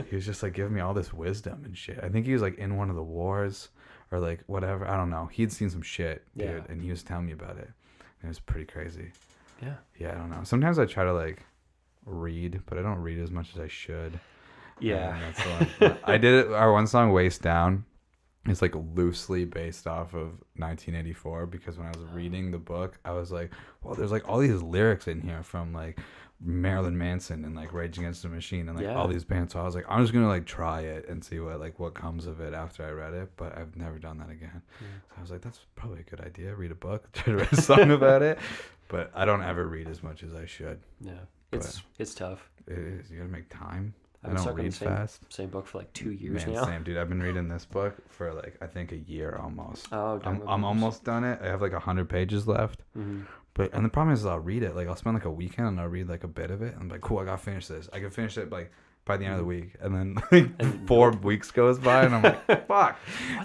He was just like giving me all this wisdom and shit. I think he was like in one of the wars or like whatever. I don't know. He'd seen some shit, dude, Yeah. and he was telling me about it. It was pretty crazy. Yeah. Yeah, I don't know. Sometimes I try to like read, but I don't read as much as I should. Yeah. And that's the one. I did it. Our one song, "Waist Down," is like loosely based off of 1984 because when I was reading the book, I was like, well, there's like all these lyrics in here from like Marilyn Manson and like Rage Against the Machine and like all these bands. So I was like, I'm just gonna like try it and see what comes of it after I read it. But I've never done that again. So I was like, that's probably a good idea. Read a book, try to write a song about it. But I don't ever read as much as I should. Yeah, it's tough. It is. You gotta make time. I I've been don't stuck on read the fast. same book for like 2 years Man, now. same, dude. I've been reading this book for like I think a year almost. Oh, I'm almost done it. I have like 100 pages left. Mm-hmm. But and the problem is I'll read it. Like I'll spend like a weekend and I'll read like a bit of it. And I'm like, cool, I gotta finish this. I can finish it like by the end of the week. And then like 4 weeks goes by and I'm like, fuck.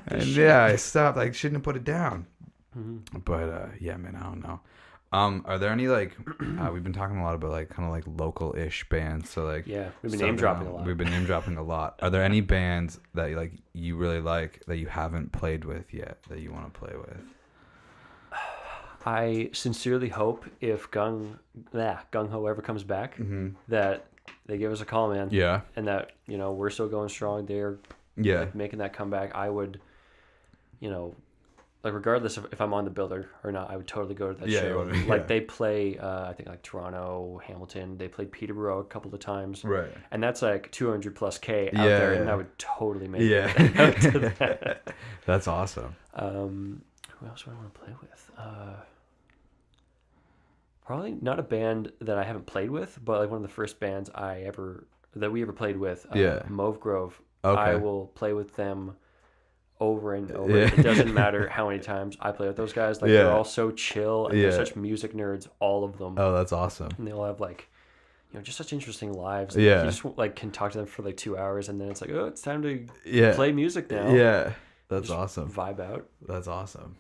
And yeah, I stopped. I shouldn't have put it down. Mm-hmm. But yeah, man, I don't know. Are there any like we've been talking a lot about like kind of like local-ish bands, so like yeah, we've been name dropping a lot. We've been name dropping a lot. Are there any bands that like you really like that you haven't played with yet that you want to play with? I sincerely hope if Gung Ho ever comes back, that they give us a call, man. Yeah. And that, you know, we're still going strong. They're like, making that comeback. I would, you know, like regardless of if I'm on the builder or not, I would totally go to that show. Like they play, I think like Toronto, Hamilton. They played Peterborough a couple of times. Right. And that's like 200 plus K out there, and I would totally make it out to that. That's awesome. Who else do I want to play with? Probably not a band that I haven't played with, but like one of the first bands that we ever played with. Mauve Grove. Okay. I will play with them over and over. It doesn't matter how many times I play with those guys. Like they're all so chill and they're such music nerds, all of them. Oh, that's awesome. And they all have like, you know, just such interesting lives. And you just like can talk to them for like 2 hours, and then it's like, oh, it's time to play music now. Yeah, that's awesome. Vibe out. That's awesome.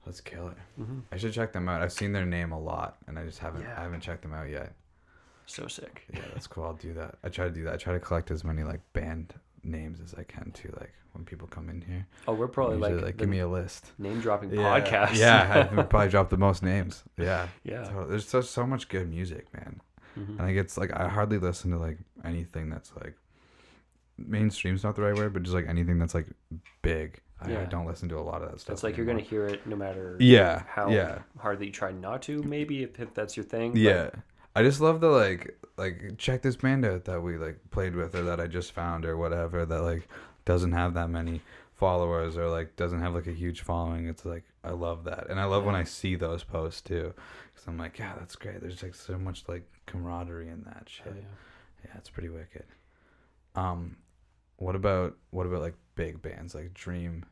Let's kill it. Mm-hmm. I should check them out. I've seen their name a lot, and I just haven't. I haven't checked them out yet. So sick. Yeah, that's cool. I'll do that. I try to do that. I try to collect as many like band names as I can too. Like when people come in here. Oh, we're probably like give me a list. Name dropping podcast. Yeah, I probably dropped the most names. Yeah. Yeah. So, there's so much good music, man. Mm-hmm. And it's like I hardly listen to like anything that's like mainstream's not the right word, but just like anything that's like big. I don't listen to a lot of that stuff. It's like anymore. you're gonna hear it no matter how hard that you try not to. Maybe if that's your thing. Yeah. I just love the like check this band out that we like played with or that I just found or whatever that like doesn't have that many followers or like doesn't have like a huge following. It's like I love that, and I love when I see those posts too, because I'm like, yeah, that's great. There's like so much like camaraderie in that shit. Yeah, it's pretty wicked. What about like big bands like Dream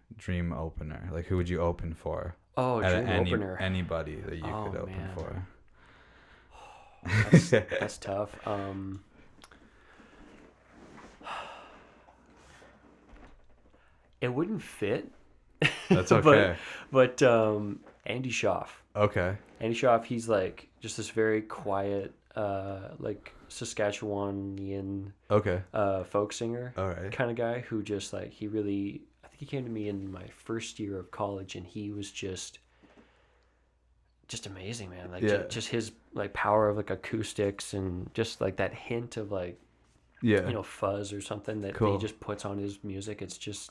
Opener? Like who would you open for? Oh, Dream Opener. Anybody that you could open for. That's tough. It wouldn't fit. That's okay. but Andy Schaaf. Okay. Andy Schaaf, he's like just this very quiet, like Saskatchewanian folk singer kind of guy who just like I think he came to me in my first year of college, and he was just amazing, man. Like just his like power of like acoustics and just like that hint of like you know, fuzz or something that he just puts on his music. It's just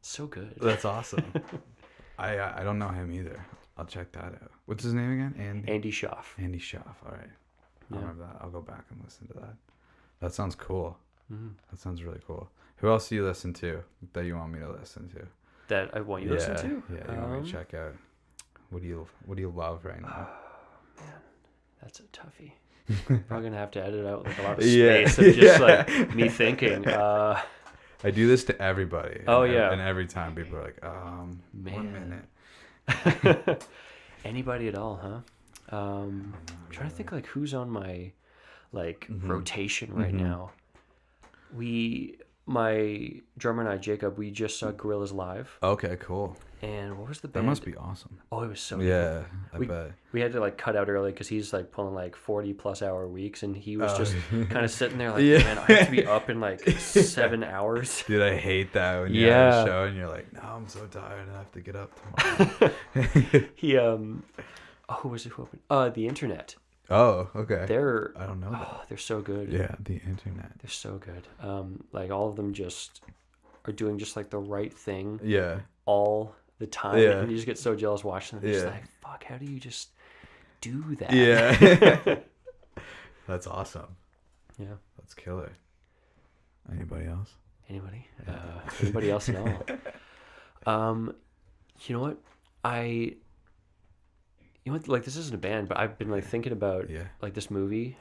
so good. That's awesome. I don't know him either. I'll check that out. What's his name again? Andy Schaaf. Andy Schaaf. All right. I'll remember that. I'll go back and listen to that. That sounds cool. Mm-hmm. That sounds really cool. Who else do you listen to that you want me to listen to? That I want you to listen to? Yeah, you want me to check out. What do you love right now? Man, that's a toughie. Probably gonna have to edit out like a lot of space of just like me thinking. I do this to everybody. And every time people are like, man. 1 minute. Anybody at all, huh? I'm trying to think like who's on my like rotation right now. My drummer and I, Jacob, we just saw Gorillaz live. Okay, cool. And what was the That band? must be awesome. Oh, it was so good. Yeah, I bet. We had to like cut out early because he's like pulling like 40+ hour weeks, and he was just Oh. kind of sitting there like, Yeah. man, I have to be up in like 7 hours. Dude, I hate that when you're at a show and you're like, no, I'm so tired, I have to get up tomorrow. He who was it who opened? The Internet. Oh, okay. They're I don't know that. they're so good. Yeah, the internet. They're so good. Like all of them just are doing just like the right thing Yeah. all the time. Yeah. And you just get so jealous watching them. You're Yeah. just like, fuck, how do you just do that? Yeah. That's awesome. Yeah. That's killer. Anybody else? Anybody? Anybody else at all? You know what? Like this isn't a band, but I've been like thinking about like this movie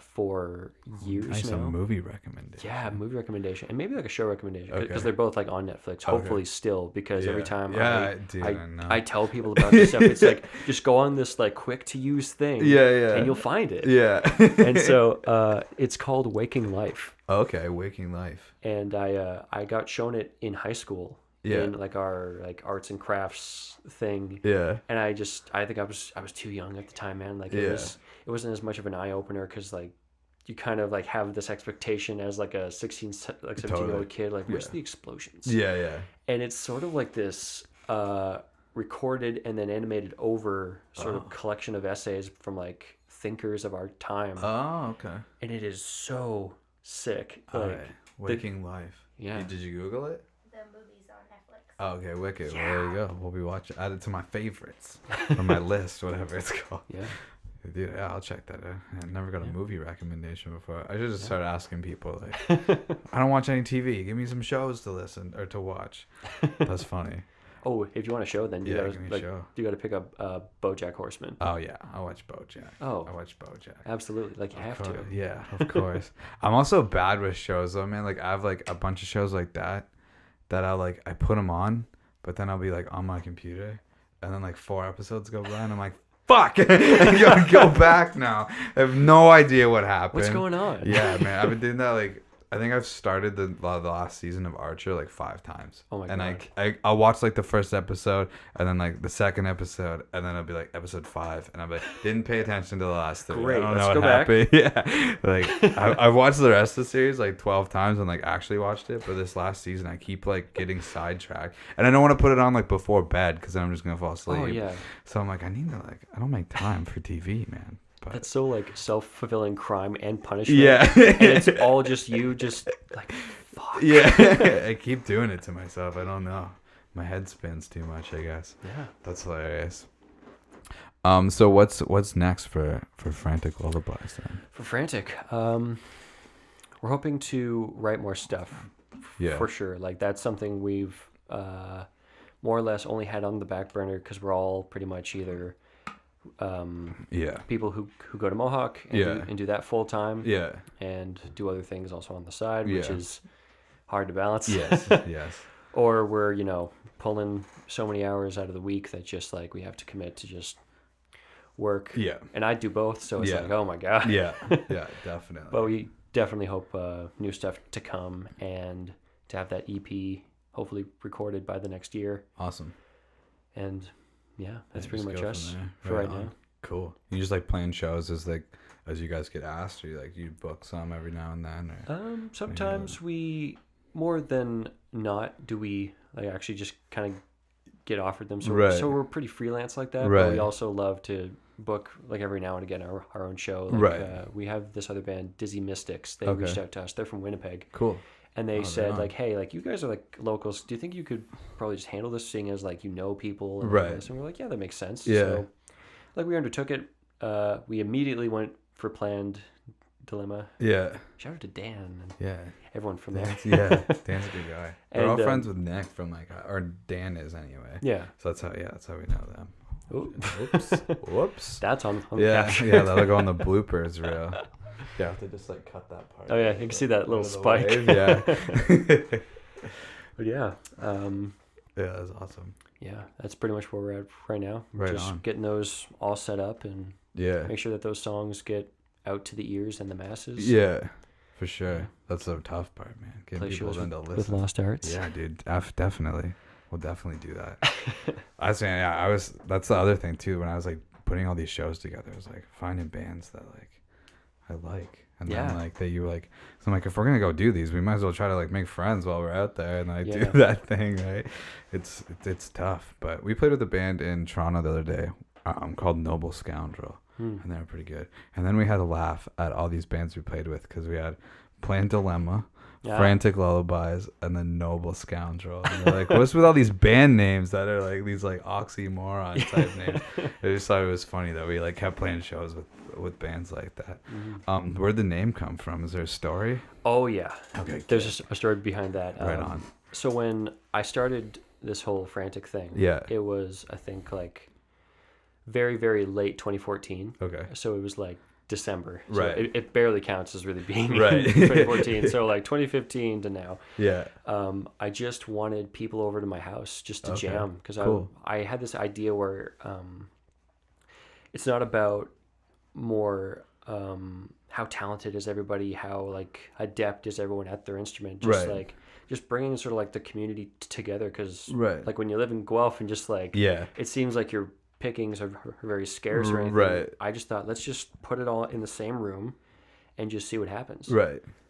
for years Nice, now. a movie recommendation. Yeah, movie recommendation, and maybe like a show recommendation because Okay. they're both like on Netflix. Hopefully, still because every time I tell people about this stuff, it's like just go on this like quick to use thing, and you'll find it. Yeah. And so it's called Waking Life. Okay, Waking Life. And I got shown it in high school. Yeah. In like our like arts and crafts thing. Yeah. And I think I was too young at the time, man. Like it wasn't as much of an eye opener because like you kind of like have this expectation as like a 17-year-old kid, like where's the explosions? Yeah. And it's sort of like this recorded and then animated over sort of collection of essays from like thinkers of our time. Oh, okay. And it is so sick. All Like right. Waking Life. Yeah. Did you Google it? The movie's on Netflix. Oh, okay, wicked. Yeah. Well, there you go. We'll be watching. Add it to my favorites or my list, whatever it's called. Yeah. Dude, yeah, I'll check that out. I never got a movie recommendation before. I should just start asking people like, I don't watch any TV. Give me some shows to listen or to watch. That's funny. Oh, if you want a show, then you give me a gotta show. you gotta pick up BoJack Horseman. Oh yeah, I watch BoJack. Oh. I watch BoJack. Absolutely, like you have to. Yeah, of course. I'm also bad with shows though, man. Like I have like a bunch of shows like that I put them on, but then I'll be like on my computer, and then like 4 episodes go by, and I'm like, fuck, I gotta go back now. I have no idea what happened. What's going on? Yeah, man, I've been doing that like. I think I've started the last season of Archer like 5 times. Oh my god! God. I'll watch like the first episode and then like the second episode and then I'll be like episode 5 and I'll be like, didn't pay attention to the last 3. Great, I don't let's know go what back. happened. Yeah, like I've watched the rest of the series like 12 times and like actually watched it, but this last season I keep like getting sidetracked and I don't want to put it on like before bed because then I'm just gonna fall asleep. Oh yeah. So I'm like, I need to I don't make time for TV, man. But That's so like self-fulfilling crime and punishment. yeah, And it's all just you just like fuck. yeah. I keep doing it to myself. I don't know. My head spins too much, I guess. Yeah. That's hilarious. So what's next for Frantic Lullabies then? For Frantic, we're hoping to write more stuff. Yeah. For sure. Like that's something we've more or less only had on the back burner because we're all pretty much either people who go to Mohawk and do that full time and do other things also on the side, which is hard to balance. Yes. Yes. Or we're, pulling so many hours out of the week that just like we have to commit to just work. Yeah. And I do both, so it's like, oh my God. Yeah. Yeah, definitely. But we definitely hope new stuff to come and to have that EP hopefully recorded by the next year. Awesome. And yeah, that's Yeah, pretty just much go us from there. for right on. now. Cool. You just like playing shows as you guys get asked, or you book some every now and then, or Sometimes we, more than not, do we like actually just kind of get offered them. So, so we're pretty freelance like that. Right. But we also love to book like every now and again our own show. Like, Right. We have this other band, Dizzy Mystics. They Okay. reached out to us. They're from Winnipeg. Cool. And they said on. like, hey, like you guys are like locals. Do you think you could probably just handle this, seeing as like people? And Right. all this? And we're like, yeah, that makes sense. Yeah. So, like we undertook it. We immediately went for Planned Dilemma. Yeah. Shout out to Dan and Yeah. everyone from there. Yeah. Dan's a good guy. We're all And, friends with Nick from or Dan is anyway. Yeah. So that's how we know them. Ooh. Whoops. Whoops. That's on the Yeah. capture. Yeah. That'll go on the bloopers reel. Yeah. I have to just cut that part. Oh yeah, you can see that little Out of the spike. wave, yeah. But yeah, Yeah, that's awesome. yeah, that's pretty much where we're at right now. Right Just on. getting those all set up and Yeah. make sure that those songs get out to the ears and the masses. Yeah. For sure. That's the tough part, man. Getting Play people shows then to with listen. Lost Arts. Yeah, dude. Definitely. we'll definitely do that. I was saying, yeah, that's the other thing too. When I was like putting all these shows together, I was like finding bands that like I like. And then like that you like, so I'm like, if we're gonna go do these, we might as well try to like make friends while we're out there and like do that thing, right? It's tough. But we played with a band in Toronto the other day, called Noble Scoundrel, and they were pretty good. And then we had a laugh at all these bands we played with because we had Plant Dilemma, Frantic Lullabies, and then Noble Scoundrel. And they're like, what's with all these band names that are like these like oxymoron type names? I just thought it was funny that we like kept playing shows with bands like that. Where'd the name come from? Is there a story? Oh yeah. Okay. There's a story behind that. Right on. So when I started this whole Frantic thing, it was I think like very, very late 2014. Okay. So it was like December. So right. It barely counts as really being right. 2014. So like 2015 to now. Yeah. I just wanted people over to my house just to okay. jam because cool. I had this idea where it's not about more how talented is everybody, how like adept is everyone at their instrument, just like just bringing sort of like the community together because like when you live in Guelph and just like it seems like your pickings are very scarce or anything. I just thought let's just put it all in the same room and just see what happens.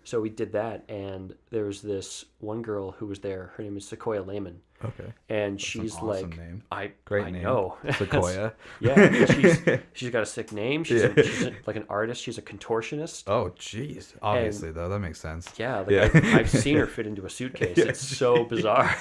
So we did that, and there was this one girl who was there. Her name is Sequoia Lehman. Okay. And that's she's an awesome like, name. I name. know. Sequoia. She's got a sick name. She's like an artist. She's a contortionist. Oh, jeez. Obviously, though, that makes sense. Yeah. I've seen her fit into a suitcase. It's so bizarre.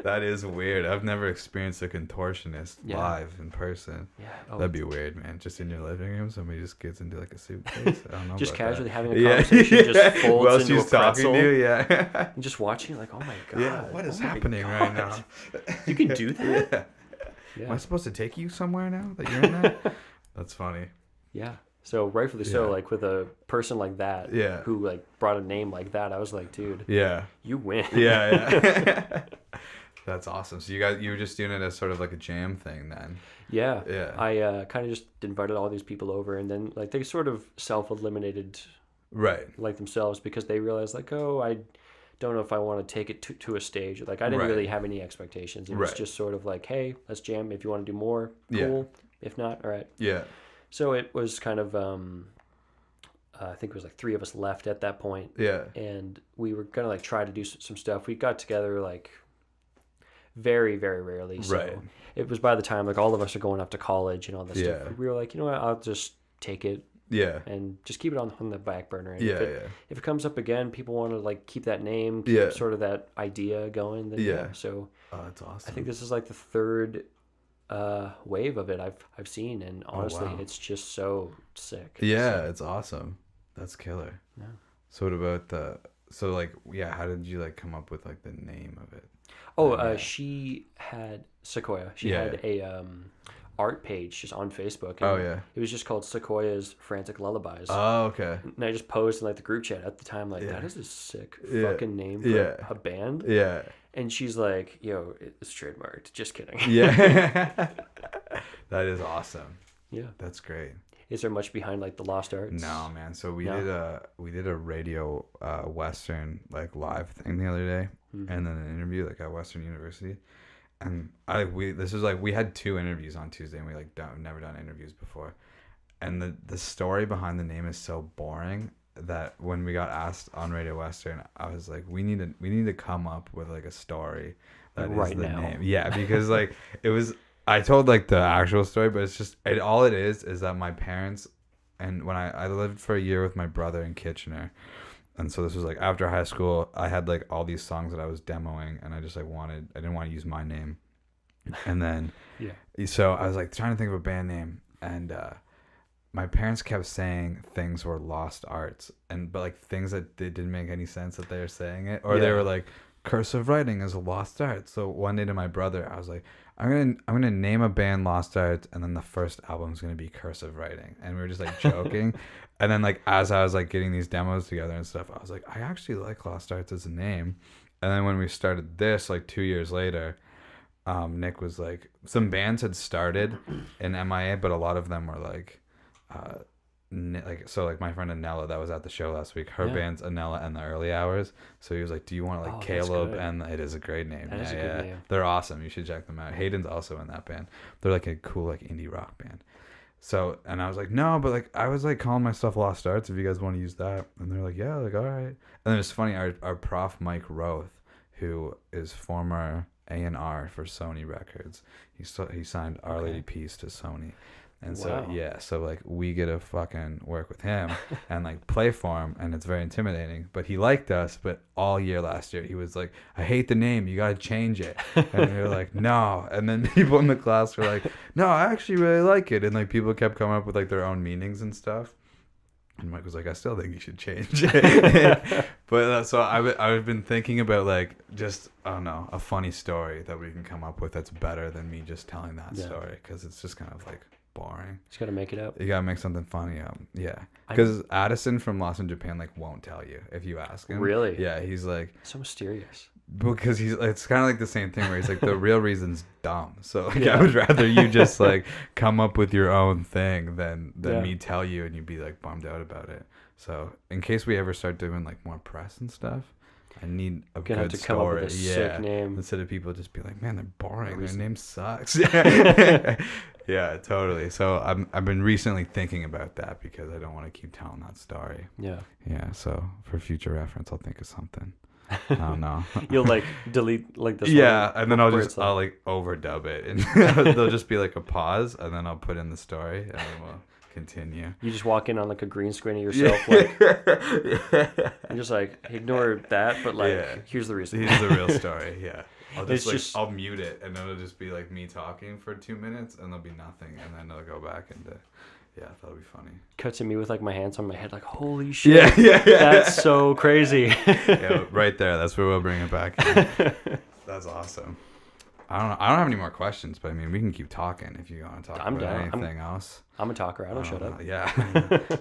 That is weird. I've never experienced a contortionist live in person. Yeah. That'd be weird, man. Just in your living room, somebody just gets into like a suitcase. I don't know. Just about casually that. having a conversation, just folds into a pretzel. To you, and just watching, like, oh my god. Yeah. What is happening right now? You can do that? Yeah. Am I supposed to take you somewhere now that you're in that? That's funny. Yeah. So rightfully so, like with a person like that, who like brought a name like that, I was like, dude, you win. Yeah. That's awesome. So you were just doing it as sort of like a jam thing then. Yeah. I kind of just invited all these people over, and then like they sort of self-eliminated, like themselves because they realized like, oh, I don't know if I want to take it to a stage. Like I didn't really have any expectations. It was just sort of like, hey, let's jam. If you want to do more, cool. If not, all right. Yeah. So it was kind of, I think it was like 3 of us left at that point. Yeah. And we were gonna like try to do some stuff. We got together like very, very rarely. So it was by the time like all of us are going up to college and all this stuff. We were like, you know what, I'll just take it. Yeah. And just keep it on the back burner. And if it comes up again, people want to like keep that name, keep sort of that idea going. Then, So that's awesome. I think this is like the third wave of it I've seen, and honestly, it's just so sick. Yeah, it's awesome. That's killer. Yeah. So what about how did you like come up with like the name of it? She had Sequoia. She had a art page just on Facebook. And it was just called Sequoia's Frantic Lullabies. Oh, okay. And I just posted in like the group chat at the time, like that is a sick fucking name for a band. Yeah. And she's like, yo, it's trademarked. Just kidding. Yeah. That is awesome. Yeah. That's great. Is there much behind like the Lost Arts? No, man. So we did a radio Western like live thing the other day, and then an interview like at Western University. And we had 2 interviews on Tuesday, and we like never done interviews before. And the story behind the name is so boring that when we got asked on Radio Western, I was like, we need to come up with like a story that is the name. Yeah, because like it was. I told like the actual story, but it's just all it is that my parents, and when I lived for a year with my brother in Kitchener. And so this was like after high school, I had like all these songs that I was demoing, and I just like I didn't want to use my name. And then, so I was like trying to think of a band name, and my parents kept saying things were lost arts, but like things that didn't make any sense that they were saying it, or they were like cursive writing is a lost art. So one day to my brother, I was like, I'm gonna name a band Lost Arts, and then the first album's gonna be cursive writing. And we were just like joking. And then like as I was like getting these demos together and stuff, I was like, I actually like Lost Arts as a name. And then when we started this like 2 years later, Nick was like, some bands had started in MIA, but a lot of them were like like my friend Anella that was at the show last week, her Yeah. band's Anella and the Early Hours. So he was like, do you want like Oh, that's Caleb? good. And it is a great name. That is a good name. They're awesome. You should check them out. Hayden's also in that band. They're like a cool like indie rock band. So, and I was like, no, but like I was like calling my stuff Lost Arts if you guys want to use that. And they're like, yeah, like all right. And then it's funny, our prof Mike Roth, who is former A&R for Sony Records, he signed Our Lady Peace to Sony. And so, Wow. so like we get to fucking work with him and like play for him, and it's very intimidating. But he liked us, but all year last year he was like, I hate the name, you gotta change it. And we were like, no. And then people in the class were like, no, I actually really like it. And like people kept coming up with like their own meanings and stuff. And Mike was like, I still think you should change it. But so I've been thinking about like just, I don't know, a funny story that we can come up with that's better than me just telling that story, because it's just kind of like boring. Just gotta make it up. You gotta make something funny up. Yeah, because Addison from Lost in Japan like won't tell you if you ask him. Really? Yeah, he's like, So mysterious. because it's kind of like the same thing where he's like, the real reason's dumb. So like, I would rather you just like come up with your own thing than me tell you and you'd be like bummed out about it. So in case we ever start doing like more press and stuff, I need a good Have to story. come up with a sick name. Instead of people just be like, man, they're boring. Their name sucks. Yeah, totally. So I've been recently thinking about that because I don't want to keep telling that story. Yeah. Yeah. So for future reference, I'll think of something. I don't know. You'll like delete like this. Yeah, one, and then like, I'll like overdub it, and there'll just be like a pause, and then I'll put in the story, and then we'll continue. You just walk in on like a green screen of yourself, like and just like ignore that, but like here's the reason. Here's the real story. Yeah. I'll mute it, and then it'll just be like me talking for 2 minutes, and there'll be nothing, and then it'll go back into, that'll be funny. Cut to me with like my hands on my head, like holy shit, yeah. That's so crazy. Yeah, right there. That's where we'll bring it back in. That's awesome. I don't have any more questions, but I mean, we can keep talking if you want to talk about anything else. I'm a talker. I don't shut up. Yeah,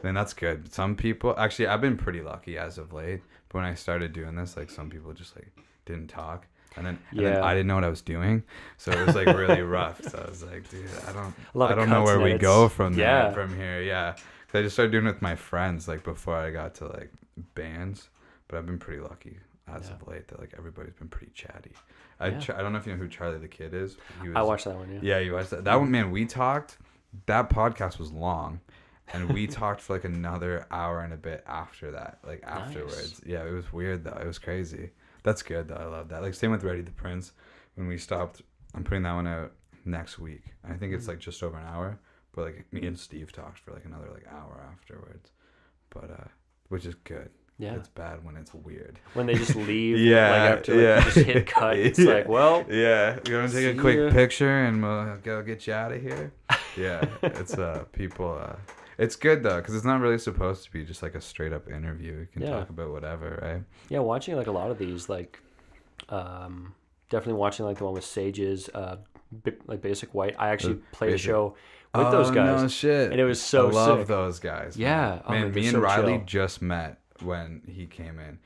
then that's good. Some people, actually, I've been pretty lucky as of late. But when I started doing this, like some people just like didn't talk. And then I didn't know what I was doing, so it was like really rough. So I was like, dude, I don't know where we go from there, from here. Yeah, 'cause I just started doing it with my friends like before I got to like bands. But I've been pretty lucky as of late that like everybody's been pretty chatty. I don't know if you know who Charlie the Kid is. I watched that one. Yeah, you watched that. That one, man. We talked. That podcast was long, and we talked for like another hour and a bit after that. Like afterwards, yeah, it was weird though. It was crazy. That's good though. I love that. Like same with Ready the Prince. When we stopped, I'm putting that one out next week. I think it's like just over an hour. But like me and Steve talked for like another like hour afterwards. But which is good. Yeah. It's bad when it's weird. When they just leave. Like after you just hit cut. It's like, well. Yeah. We're gonna take a quick picture and we'll go get you out of here. Yeah. It's people. It's good though, because it's not really supposed to be just like a straight up interview. You can talk about whatever, right? Yeah, watching like a lot of these, like, definitely watching like the one with Sages, like Basic White. I actually played a show with those guys. No shit. And it was so sick. I love those guys. Yeah. Man, me and Riley just met when he came in.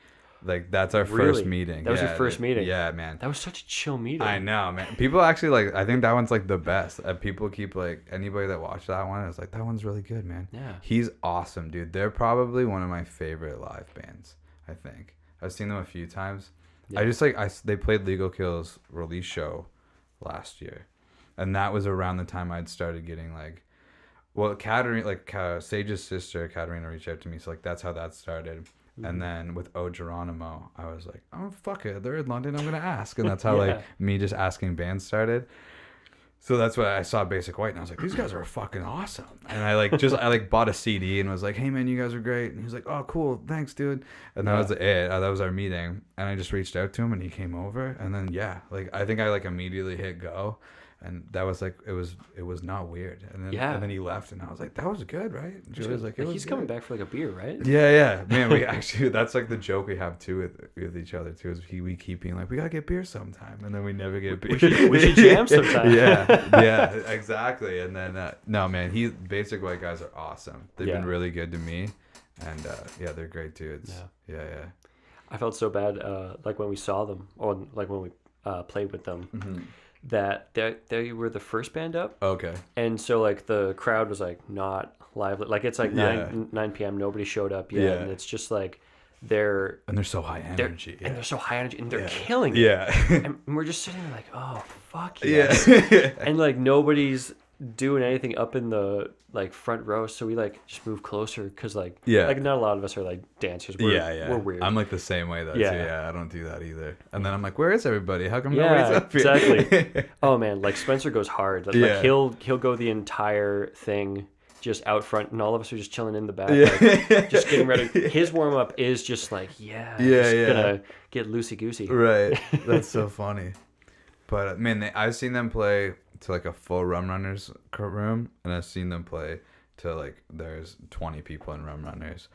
Like that's our first meeting. That was your first meeting. Yeah, man. That was such a chill meeting. I know, man. People actually like. I think that one's like the best. People keep like anybody that watched that one is like that one's really good, man. Yeah. He's awesome, dude. They're probably one of my favorite live bands. I think I've seen them a few times. Yeah. I just like they played Legal Kill's release show last year, and that was around the time I'd started getting like. Well, Katarina, like Sage's sister, Katarina reached out to me, so like that's how that started. Mm-hmm. And then with O Geronimo, I was like, oh, fuck it. They're in London. I'm going to ask. And that's how like me just asking bands started. So that's why I saw Basic White and I was like, these guys are fucking awesome. And I bought a CD and was like, hey man, you guys are great. And he was like, oh, cool. Thanks, dude. And that was it. That was our meeting. And I just reached out to him and he came over. And then, I think I immediately hit go. And that was like, it was not weird. And then he left and I was like, that was good, right? And Julie was like, he's coming back for like a beer, right? Yeah. Man, we actually, that's like the joke we have too with each other too, is we keep being like, we gotta get beer sometime. And then we never get beer. We should jam sometime. yeah, exactly. And then, no, man, Basic White guys are awesome. They've been really good to me. And they're great dudes. Yeah. I felt so bad, like when we saw them or like when we played with them. Mm-hmm. that they were the first band up, Okay. and so like the crowd was like not lively. Like it's like Yeah. 9 p.m. Nobody showed up yet, Yeah. and it's just like they're And they're so high energy. and they're so high energy and they're Yeah. killing it. Yeah. And we're just sitting there like, oh fuck Yeah. yes. And like nobody's doing anything up in the like front row, so we like just move closer because like Yeah. like not a lot of us are like dancers. We're, Yeah. we're weird. I'm like the same way though. Yeah. Too. Yeah. I don't do that either. And then I'm like, where is everybody? How come Yeah, nobody's up here? exactly. Oh man, like Spencer goes hard. Like Yeah. he'll go the entire thing just out front, and all of us are just chilling in the back, Yeah. like, just getting ready. His warm up is just like, Yeah, just yeah. gonna get loosey goosey. Right. That's so funny. But man, I've seen them play to like a full Rum Runners room, and I've seen them play to like there's 20 people in Rum Runners,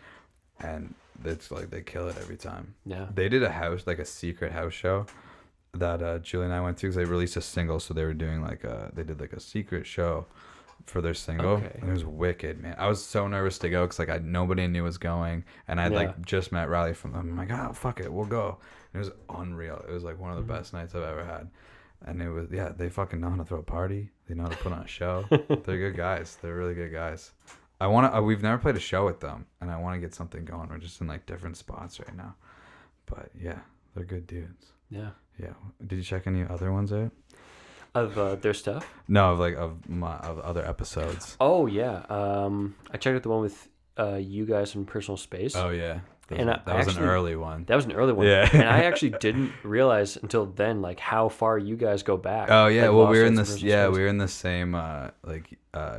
and it's like they kill it every time. Yeah. They did a house, like a secret house show that Julie and I went to because they released a single, so they were doing like they did like a secret show for their single. Okay. And it was wicked, man. I was so nervous to go because like nobody knew was going, and I'd Yeah. like just met Riley from them. I'm like, oh fuck it, we'll go. And it was unreal. It was like one of the Mm-hmm. best nights I've ever had. And it was, yeah, they fucking know how to throw a party. They know how to put on a show. They're good guys. They're really good guys. We've never played a show with them, and I want to get something going. We're just in like different spots right now. But yeah, they're good dudes. Yeah. Yeah. Did you check any other ones out? Of their stuff. No, of other episodes. Oh yeah. I checked out the one with you guys in Personal Space. Oh yeah. And That was actually- an early one. That was an early one. Yeah. And I actually didn't realize until then like how far you guys go back. Oh yeah. Like, Well, Lost we were in Rights this. and Yeah, Personal we were in the same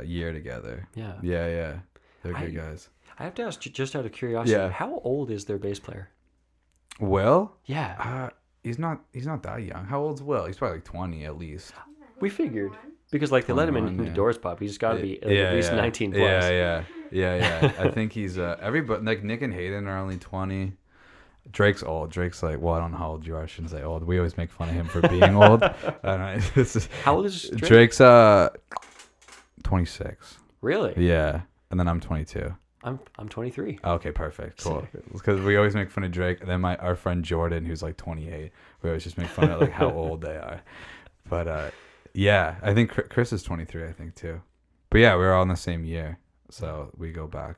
year together. Space. Yeah. Yeah, yeah. They're good guys. I have to ask, just out of curiosity, Yeah. how old is their bass player? Will? Yeah, He's not that young. How old's Will? He's probably like 20 at least. we figured because like they let him in 21, the yeah. Doors pop. He's got to be at least 19 plus. Yeah. I think he's everybody like Nick and Hayden are only 20. Drake's old. Drake's like, well, I don't know how old you are. I shouldn't say old. We always make fun of him for being old. I don't know. This is, How old is Drake? Drake's 26. Really? Yeah, and then I'm 22. I'm 23. Okay, perfect, cool. Because we always make fun of Drake, and then our friend Jordan, who's like 28, we always just make fun of like how old they are. But yeah, I think Chris is 23, I think too. But yeah, we're all in the same year, so we go back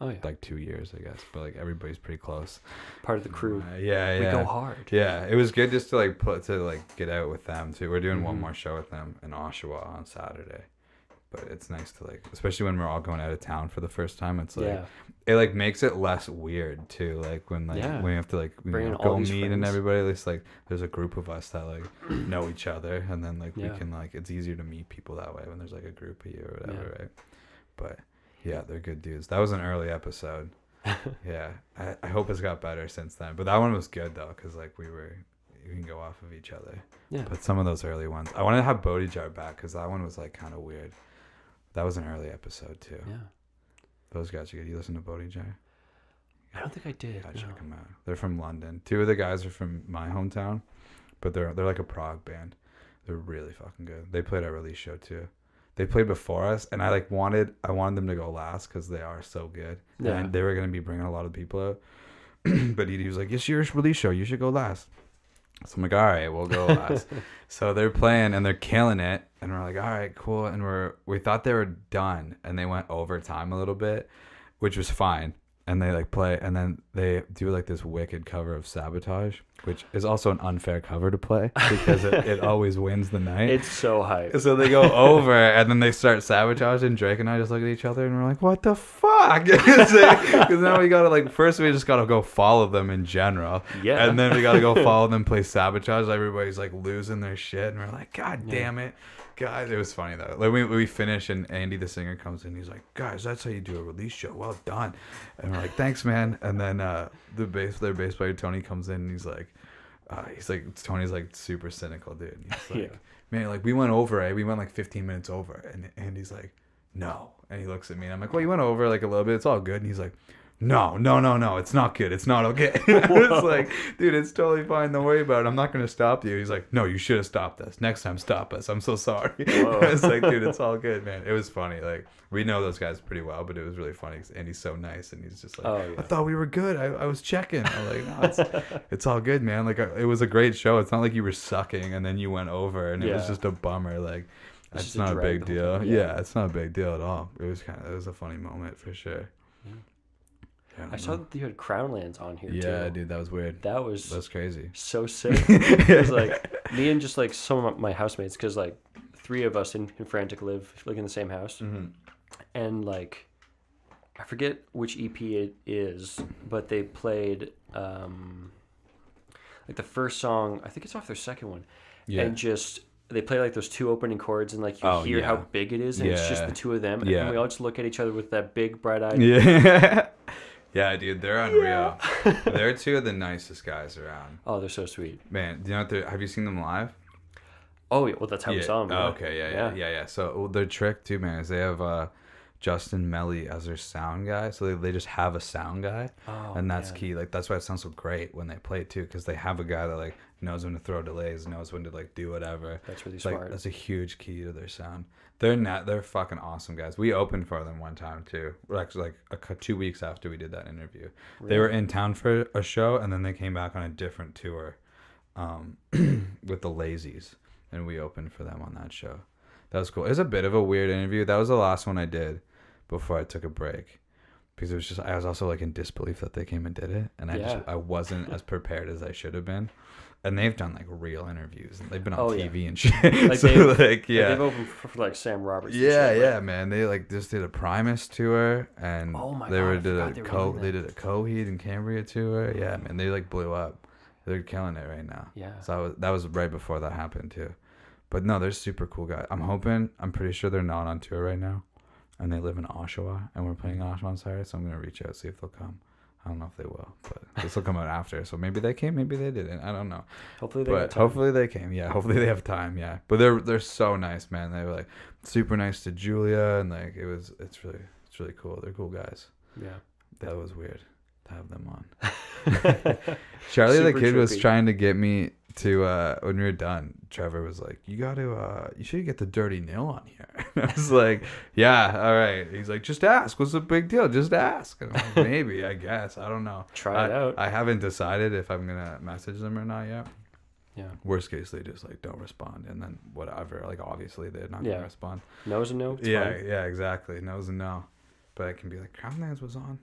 Oh yeah. like 2 years, I guess. But like everybody's pretty close. Part of the crew. Yeah. We go hard. Yeah, it was good just to like get out with them too. We're doing one Mhm. more show with them in Oshawa on Saturday. But it's nice to like, especially when we're all going out of town for the first time. It's like Yeah. it like makes it less weird too. Like when Yeah. we have to like Bring in all go these meet and friends. everybody. At least like there's a group of us that like know each other, and then like Yeah. we can like it's easier to meet people that way when there's like a group of you or whatever, right? But yeah, they're good dudes. That was an early episode. Yeah, I hope it's got better since then. But that one was good though, because like we can go off of each other. Yeah. But some of those early ones, I wanted to have Bodhi Jar back because that one was like kind of weird. That was an early episode too. Yeah. Those guys are good. You listen to Bodhi Jar? I don't think I did. Gotta No. check them out. They're from London. Two of the guys are from my hometown, but they're like a prog band. They're really fucking good. They played our release show too. They played before us, and I wanted them to go last because they are so good. Yeah. And they were gonna be bringing a lot of people out, but he was like, "It's your release show. You should go last." So I'm like, "All right, we'll go last." So they're playing and they're killing it, and we're like, "All right, cool." And we thought they were done, and they went overtime a little bit, which was fine. And they like play, and then they do like this wicked cover of Sabotage, which is also an unfair cover to play because it always wins the night. It's so hype. So they go over, and then they start sabotaging. Drake and I just look at each other, and we're like, "What the fuck?" Because now we gotta like, first we just gotta go follow them in general, Yeah. and then we gotta go follow them play Sabotage. Everybody's like losing their shit, and we're like, "God damn it, guys!" It was funny though. Like we finish, and Andy the singer comes in. He's like, "Guys, that's how you do a release show. Well done." And we're like, "Thanks, man." And then their bass player Tony comes in, and he's like, Tony's like super cynical, dude. And he's like, Yeah. "Man, like we went over, we went like 15 minutes over." And Andy's like, "No." And he looks at me, and I'm like, "Well, you went over like a little bit. It's all good." And he's like, no, it's not good. It's not okay. I was like, dude, it's totally fine. Don't worry about it. I'm not going to stop you. He's like, no, you should have stopped us. Next time, stop us. I'm so sorry. I was like, dude, it's all good, man. It was funny. Like, we know those guys pretty well, but it was really funny. And he's so nice. And he's just like, I thought we were good. I was checking. I'm like, no, it's all good, man. Like, it was a great show. It's not like you were sucking and then you went over and it was just a bummer. Like, it's not a big deal. Yeah, it's not a big deal at all. It was a funny moment for sure. I saw that you had Crownlands on here too. Yeah, dude, that was weird. That's crazy. So sick. It was like me and just like some of my housemates, because like 3 of us in Frantic live like in the same house, and like I forget which EP it is, but they played like the first song. I think it's off their second one, and just. They play like those 2 opening chords, and like you hear how big it is, and it's just the 2 of them, and we all just look at each other with that big bright eye. Yeah. Yeah, dude, they're unreal. They're 2 of the nicest guys around. Oh, they're so sweet. Man, do you know what have you seen them live? Oh, yeah, well, that's how we saw them. Oh, okay, yeah. So their trick too, man, is they have Justin Melly as their sound guy. So they just have a sound guy, and that's key. Like that's why it sounds so great when they play it too, because they have a guy that like knows when to throw delays, knows when to like do whatever. That's really smart. Like, that's a huge key to their sound. They're fucking awesome guys. We opened for them one time too. We're actually like 2 weeks after we did that interview. Really? They were in town for a show, and then they came back on a different tour with the Lazies, and we opened for them on that show. That was cool. It was a bit of a weird interview. That was the last one I did before I took a break, because it was just I was also like in disbelief that they came and did it, and I wasn't as prepared as I should have been. And they've done like real interviews, and they've been on TV and shit. Like they've opened for like Sam Roberts. Yeah, man. They like just did a Primus tour, and they did a Coheed and Cambria tour. Yeah, man, they like blew up. They're killing it right now. Yeah. So that was right before that happened too. But no, they're super cool guys. I'm pretty sure they're not on tour right now, and they live in Oshawa, and we're playing Oshawa on Saturday. So I'm gonna reach out, see if they'll come. I don't know if they will, but this will come out after. So maybe they came, maybe they didn't. I don't know. Hopefully they came. Yeah, hopefully they have time. Yeah, but they're so nice, man. They were like super nice to Julia, and like it's really cool. They're cool guys. Yeah, that was weird to have them on. Charlie the Kid was trying to get me to when we were done. Trevor was like, you should get the Dirty Nil on here. And I was like, yeah, all right. He's like, just ask, what's the big deal, just ask. And I'm like, maybe, I guess, I don't know, try it out. I haven't decided if I'm gonna message them or not yet. Yeah, worst case they just like don't respond, and then whatever, like obviously they're not gonna respond. No's a no. It's yeah fine. Yeah, exactly, no's a no. But it can be like Crownlands was on.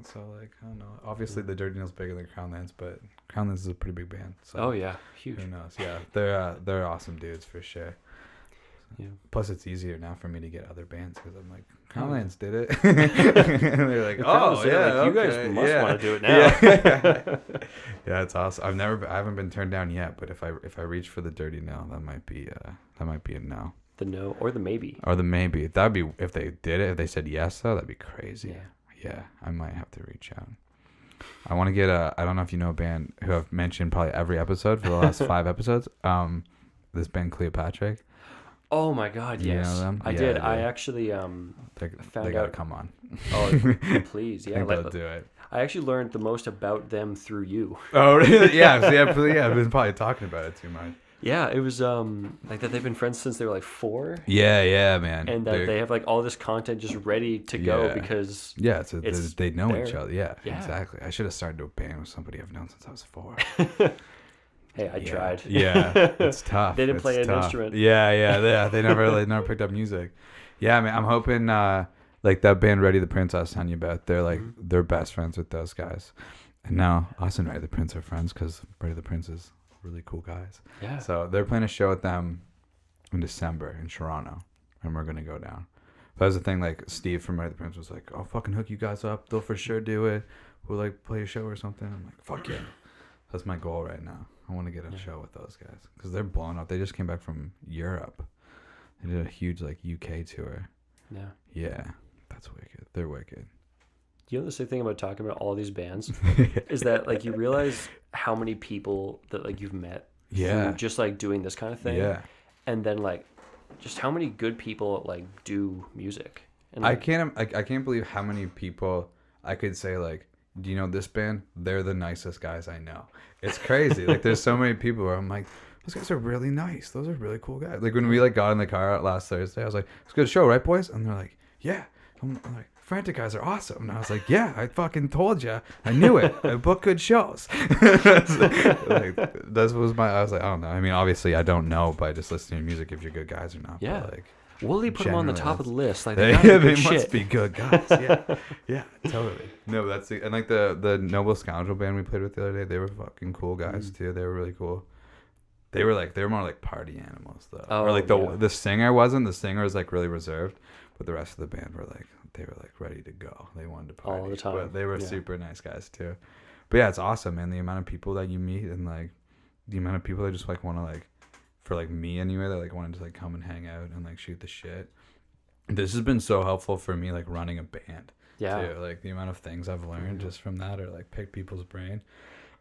So, like, I don't know. Obviously, the Dirty Nil's bigger than Crownlands, but Crownlands is a pretty big band. So oh, yeah. Huge. Who knows? Yeah, they're awesome dudes for sure. So, yeah. Plus, it's easier now for me to get other bands, because I'm like, Crownlands did it. And they're like, oh, yeah, you guys must want to do it now. Yeah, it's awesome. I haven't been turned down yet, but if I reach for the Dirty Nil, that might be a no. The no or the maybe. Or the maybe. That'd be, if they did it, if they said yes, though, that'd be crazy. Yeah. Yeah, I might have to reach out. I want to get I don't know if you know a band who I've mentioned probably every episode for the last 5 episodes. This band Cleopatra. Oh my God, yes. You know them? I did. I actually they gotta come on. Oh, please, yeah. They'll do it. I actually learned the most about them through you. Oh, really? Yeah. I've been probably talking about it too much. Yeah, it was like that they've been friends since they were like 4. Yeah, man. And that they have like all this content just ready to go because they know each other. Yeah, exactly. I should have started a band with somebody I've known since I was 4. Hey, I tried. Yeah, it's tough. They didn't play an instrument. Yeah. They never picked up music. Yeah, man. I'm hoping like that band Ready the Prince I was telling you about. They're like they're best friends with those guys, and now us and Ready the Prince are friends because Ready the Prince is really cool guys. Yeah. So they're playing a show with them in December in Toronto, and we're gonna go down. But that's the thing. Like Steve from Ready the Prince was like, "I'll fucking hook you guys up. They'll for sure do it. We'll like play a show or something." I'm like, "Fuck yeah." That's my goal right now. I want to get a show with those guys because they're blowing up. They just came back from Europe. They did a huge like UK tour. Yeah. Yeah, that's wicked. They're wicked. You know the sick thing about talking about all these bands is that like you realize how many people that like you've met through just like doing this kind of thing. Yeah. And then like just how many good people like do music. And I can't believe how many people I could say like, do you know this band? They're the nicest guys I know. It's crazy. Like there's so many people where I'm like, those guys are really nice. Those are really cool guys. Like when we like got in the car last Thursday, I was like, it's a good show, right, boys? And they're like, yeah. I'm like, Frantic guys are awesome. And I was like, yeah, I fucking told you. I knew it. I book good shows. Like, that was I was like, I don't know. I mean, obviously I don't know by just listening to music if you're good guys or not. Yeah. But, like, Woolly put them on the top of the list. Like they they must be good guys. Yeah, totally. No, that's and like the Noble Scoundrel band we played with the other day. They were fucking cool guys too. They were really cool. They were more like party animals though. Oh, or like the singer wasn't. The singer was like really reserved, but the rest of the band were like ready to go. They wanted to party all the time. But they were super nice guys too. But yeah, it's awesome, man. The amount of people that you meet and like the amount of people that just like want to like. For like me anyway, that like wanted to like come and hang out and like shoot the shit. This has been so helpful for me, like running a band. Yeah. Too. Like the amount of things I've learned just from that, or like pick people's brain,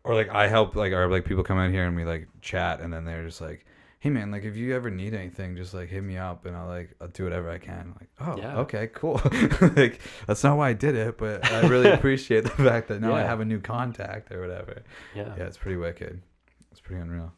or like I help like or like people come out here and we like chat, and then they're just like, hey man, like if you ever need anything, just like hit me up and I'll do whatever I can. Like, oh yeah. Okay, cool. Like that's not why I did it, but I really appreciate the fact that now I have a new contact or whatever. Yeah, it's pretty wicked. It's pretty unreal.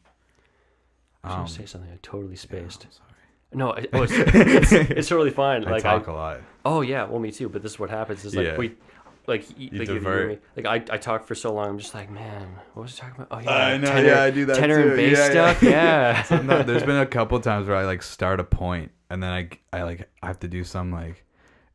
I was going to say something I totally spaced. Yeah, I'm sorry. No, it's totally fine. I talk a lot. Oh yeah, well me too. But this is what happens. Is like you divert. Like I talk for so long. I'm just like, man, what was I talking about? Oh yeah, I know. I do that tenor too. And bass stuff. Yeah. There's been a couple times where I like start a point and then I have to do some like.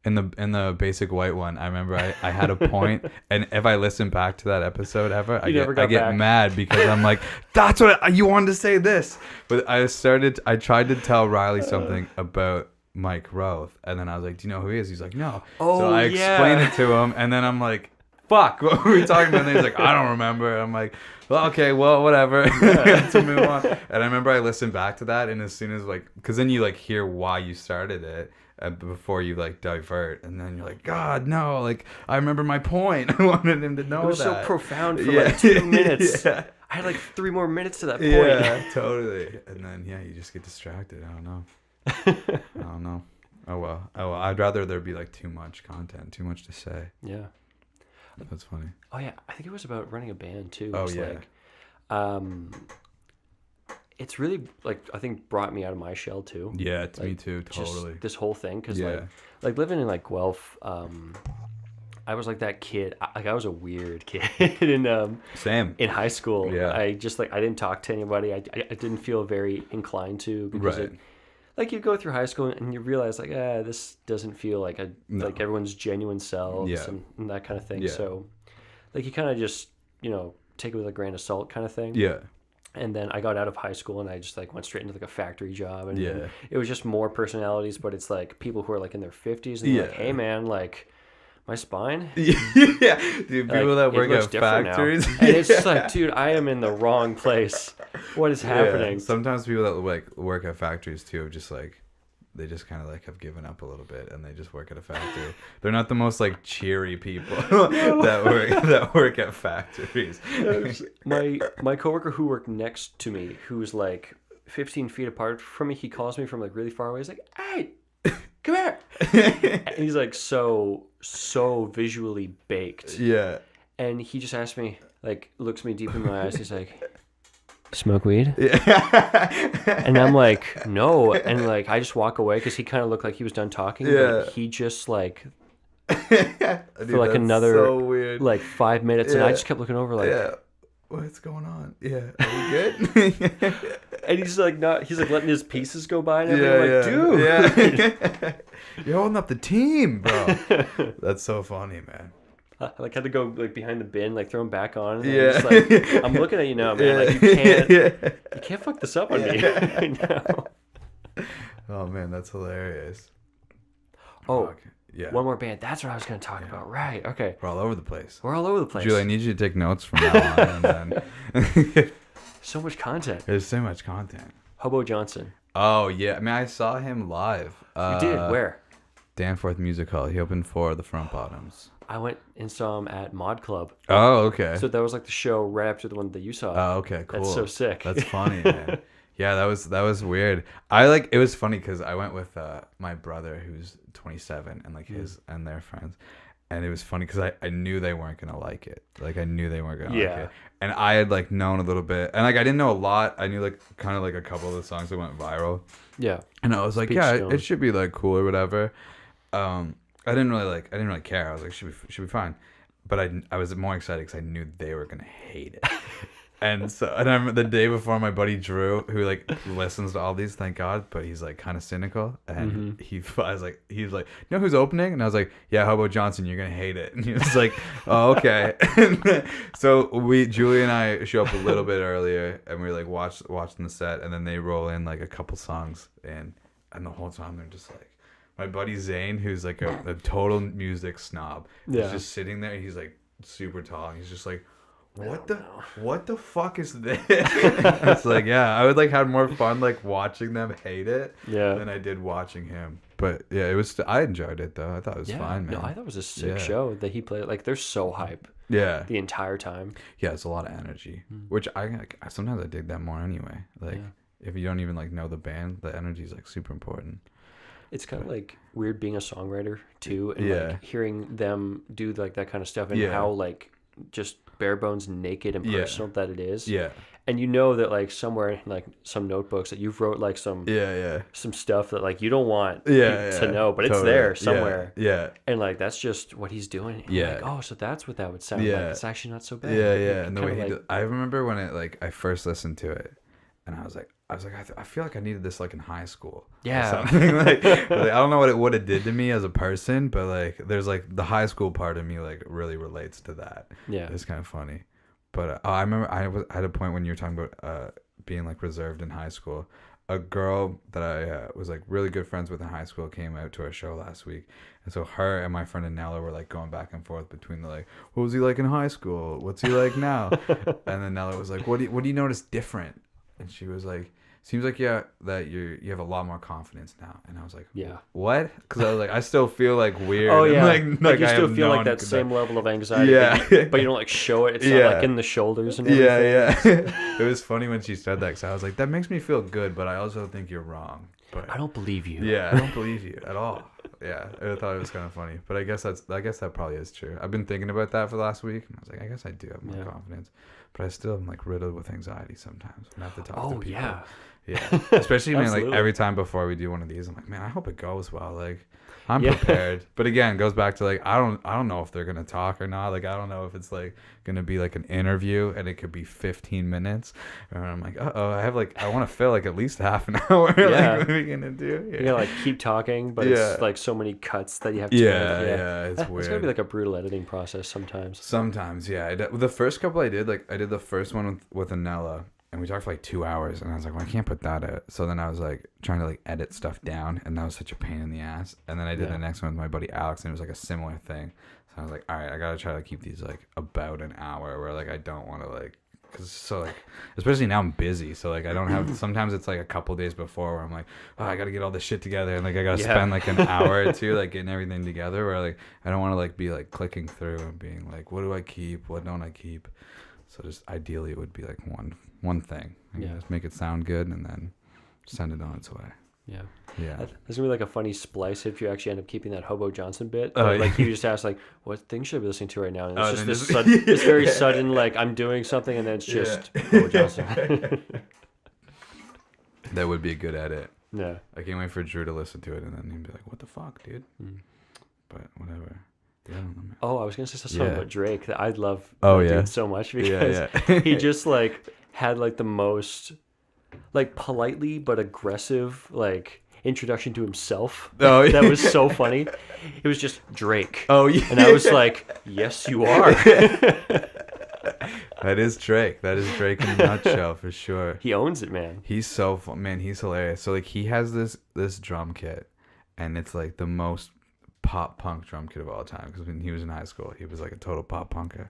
In the basic white one, I remember I had a point, and if I listen back to that episode ever, I get mad because I'm like, that's what you wanted to say this. But I tried to tell Riley something about Mike Roth, and then I was like, do you know who he is? He's like, no. So I explained it to him, and then I'm like, fuck, what were we talking about? And he's like, I don't remember. I'm like, well, okay, well, whatever. To move on. And I remember I listened back to that, and as soon as like, because then you like hear why you started it. Before you like divert, and then you're like, God, no, like I remember my point. I wanted him to know it was that. So profound for like 2 minutes. I had like 3 more minutes to that point. Yeah, totally. And then you just get distracted. I don't know. Oh well. I'd rather there be like too much content, too much to say. Yeah, that's funny. Oh yeah, I think it was about running a band too. Oh yeah. It's really like I think brought me out of my shell too. Yeah, it's me too. Totally. Just this whole thing because like living in like Guelph, I was like that kid. I was a weird kid in same in high school. Yeah. I just like I didn't talk to anybody. I didn't feel very inclined to because like you go through high school and you realize like this doesn't feel like like everyone's genuine selves and that kind of thing. Yeah. So like you kind of just take it with a grain of salt kind of thing. Yeah. And then I got out of high school and I just like went straight into like a factory job and it was just more personalities, but it's like people who are like in their 50s and they're like, hey man, like my spine. Yeah, dude, people that work at factories. And it's just like, dude, I am in the wrong place. What is happening? Sometimes people that like work at factories too, just like they just kind of like have given up a little bit and they just work at a factory. They're not the most like cheery people that work at factories. My coworker who worked next to me, who's like 15 feet apart from me, he calls me from like really far away. He's like, "Hey, come here!" And he's like so visually baked. Yeah. And he just asked me, like, looks me deep in my eyes. He's like, smoke weed? Yeah. And I'm like, no. And like I just walk away because he kind of looked like he was done talking. Yeah. But he just like for like another like 5 minutes, and I just kept looking over like, what's going on? Yeah, are we good? And he's like letting his pieces go by and everything. Dude, you're holding up the team, bro. That's so funny, man. I like had to go like behind the bin, like throw him back on. And just, like, I'm looking at you now, man. Like you can't fuck this up on me right now. Oh man, that's hilarious. Oh, yeah. One more band. That's what I was going to talk about. Right. Okay. We're all over the place. Julie, I need you to take notes from now on. And then... So much content. There's so much content. Hobo Johnson. Oh yeah, I mean I saw him live. You did? Where? Danforth Music Hall. He opened for the Front Bottoms. I went and saw him at Mod Club. Oh, okay. So that was like the show right after the one that you saw. Oh, okay, cool. That's so sick. That's funny, man. Yeah, that was weird. It was funny because I went with my brother who's 27 and like his and their friends, And it was funny because I knew they weren't gonna like it. Like I knew they weren't gonna like Yeah. it. And I had like known a little bit, and like I didn't know a lot. I knew like kind of like a couple of the songs that went viral. Yeah. And I was like, Speech yeah, Stone. it should be like cool or whatever. I didn't really care. I was like, should be fine. But I was more excited because I knew they were gonna hate it. And I remember the day before, my buddy Drew, who like listens to all these, thank God, but he's like kind of cynical, and he's like, you know who's opening? And I was like, yeah, Hobo Johnson, you're gonna hate it. And he was like, oh, okay. So Julie and I show up a little bit earlier, and we like watching the set, and then they roll in like a couple songs, and the whole time they're just like, my buddy Zane, who's like a total music snob, is just sitting there. He's like super tall, and he's just like, what the fuck is this? It's like, yeah, I would like had more fun like watching them hate it than I did watching him. But yeah, it was. I enjoyed it though. I thought it was fine, man. No, I thought it was a sick show that he played. Like they're so hype. Yeah. The entire time. Yeah, it's a lot of energy, which I sometimes I dig that more anyway. Like if you don't even like know the band, the energy is like super important. It's kind of like weird being a songwriter too, and like hearing them do like that kind of stuff, and how like just bare bones naked and personal that it is. Yeah. And you know that like somewhere in like some notebooks that you've wrote like some stuff that like you don't want people to know, but it's there somewhere. Yeah. And like that's just what he's doing. And you're like, oh, so that's what that would sound like. It's actually not so bad. Yeah, yeah. And the way I remember when I first listened to it, and I was like, I feel like I needed this like in high school. Yeah. Or something. like I don't know what it did to me as a person, but like there's like the high school part of me like really relates to that. Yeah. It's kind of funny. But I remember I had a point when you were talking about being like reserved in high school. A girl that I was like really good friends with in high school came out to our show last week. And so her and my friend Nella were like going back and forth between the like, what was he like in high school? What's he like now? And then Nella was like, what do you notice different? And she was like, seems like that you have a lot more confidence now. And I was like, what? Because I was like, I still feel like weird. Oh yeah, like you still feel like that same level of anxiety. Yeah, but you don't like show it. It's not like in the shoulders and everything. Yeah. It was funny when she said that because I was like, that makes me feel good, but I also think you're wrong. But I don't believe you. Yeah, I don't believe you at all. Yeah, I thought it was kind of funny, but I guess that probably is true. I've been thinking about that for the last week, and I was like, I guess I do have more confidence, but I still am like riddled with anxiety sometimes. I have to talk to people. Yeah, especially man, like every time before we do one of these, I'm like, man, I hope it goes well. Like, I'm prepared. But again, it goes back to like, I don't know if they're gonna talk or not. Like, I don't know if it's like gonna be like an interview and it could be 15 minutes. And I'm like, I want to fill like at least half an hour. Like, what are we gonna do? Yeah. You gotta like keep talking, but it's like so many cuts that you have to. It's weird. It's gonna be like a brutal editing process sometimes. Sometimes, yeah. The first couple I did the first one with Anella. And we talked for like 2 hours, and I was like, well, I can't put that out. So then I was like trying to like edit stuff down, and that was such a pain in the ass. And then I did the next one with my buddy Alex, and it was like a similar thing. So I was like, all right, I gotta try to keep these like about an hour, where like I don't want to like, cause so like, especially now I'm busy, so like I don't have. Sometimes it's like a couple days before where I'm like, oh, I gotta get all this shit together, and like I gotta spend like an hour or two like getting everything together. Where like I don't want to like be like clicking through and being like, what do I keep? What don't I keep? So just ideally it would be like one thing. Just make it sound good and then send it on its way. Yeah. There's gonna be like a funny splice if you actually end up keeping that Hobo Johnson bit. Like you just ask like, what thing should I be listening to right now? And it's just this very sudden like I'm doing something and then it's just Hobo Johnson. That would be a good edit. Yeah. I can't wait for Drew to listen to it and then he'd be like, what the fuck, dude? But whatever. Yeah, I was gonna say something about Drake that I love dude so much because he just like had like the most like politely but aggressive like introduction to himself. That was so funny. It was just Drake. And I was like, yes, you are. That is Drake. That is Drake in a nutshell for sure. He owns it, man. He's so fun, man. He's hilarious. So like he has this drum kit, and it's like the most pop punk drum kit of all time, because when he was in high school he was like a total pop punker,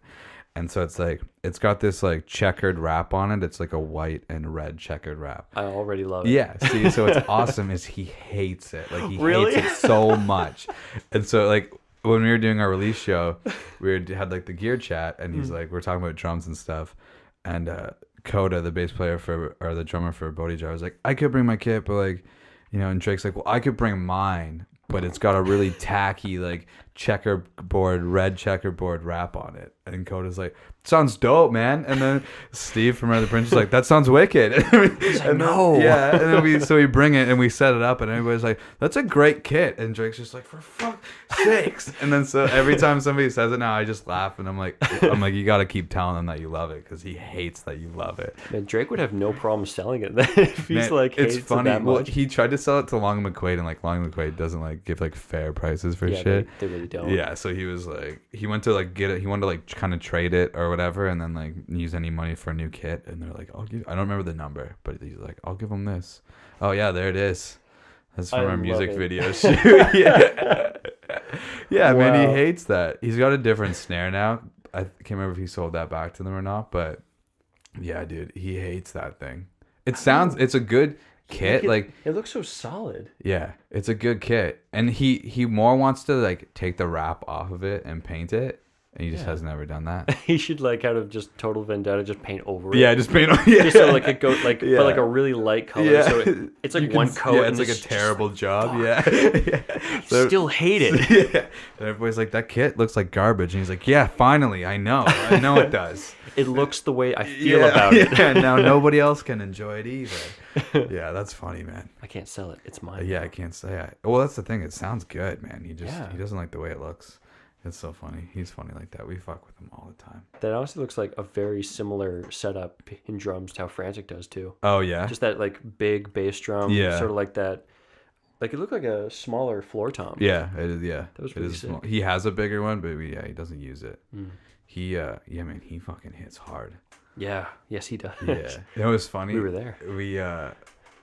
and so it's like it's got this like checkered wrap on it. It's like a white and red checkered wrap. I already love it. Yeah, see, so it's awesome is he hates it. Like he hates it so much. And so like when we were doing our release show, had like the gear chat, and he's like, we're talking about drums and stuff, and Coda, the bass player or the drummer for Bodhi Jar, was like, I could bring my kit, but like, you know, and Drake's like, well, I could bring mine, but it's got a really tacky like red checkerboard rap on it. And Coda's like, sounds dope, man. And then Steve from Other Prince is like, that sounds wicked. And no. Yeah. And then we bring it and we set it up and everybody's like, that's a great kit. And Drake's just like, for fuck's sakes. And then so every time somebody says it now, I just laugh and I'm like, you got to keep telling them that you love it because he hates that you love it. Man, Drake would have no problem selling it then if he's like, hates it's funny. It that much. Well, he tried to sell it to Long McQuaid and like Long McQuaid doesn't like give like fair prices for shit. They really don't. Yeah, so he was like, he went to like get it. He wanted to like kind of trade it or whatever, and then like use any money for a new kit. And they're like, I don't remember the number, but he's like, I'll give him this. Oh yeah, there it is. That's from our music video shoot. Yeah, yeah, wow. Man, he hates that. He's got a different snare now. I can't remember if he sold that back to them or not, but yeah, dude, he hates that thing. It's a good kit. It looks so solid. Yeah, it's a good kit, and he more wants to like take the wrap off of it and paint it, and he just has never done that. He should like out of just total vendetta just paint over it. Yeah, just paint over. Yeah. Just so like it goes like but like a really light color. Yeah. So it's like one coat. Yeah, it's like a terrible job. Fuck. Yeah. So, still hate it. Yeah. And everybody's like, that kit looks like garbage, and he's like, yeah, finally, I know it does. It looks the way I feel about it. Yeah, now nobody else can enjoy it either. Yeah, that's funny, man. I can't sell it. It's mine. Yeah, I can't say it. Well, that's the thing. It sounds good, man. He doesn't like the way it looks. It's so funny. He's funny like that. We fuck with him all the time. That honestly looks like a very similar setup in drums to how Frantic does too. Oh, yeah? Just that like big bass drum. Yeah. Sort of like that. Like it looked like a smaller floor tom. Yeah, it is. Yeah. That was really sick. Small. He has a bigger one, but he doesn't use it. Man, he fucking hits hard. Yeah. Yes, he does. Yeah. It was funny. We were there.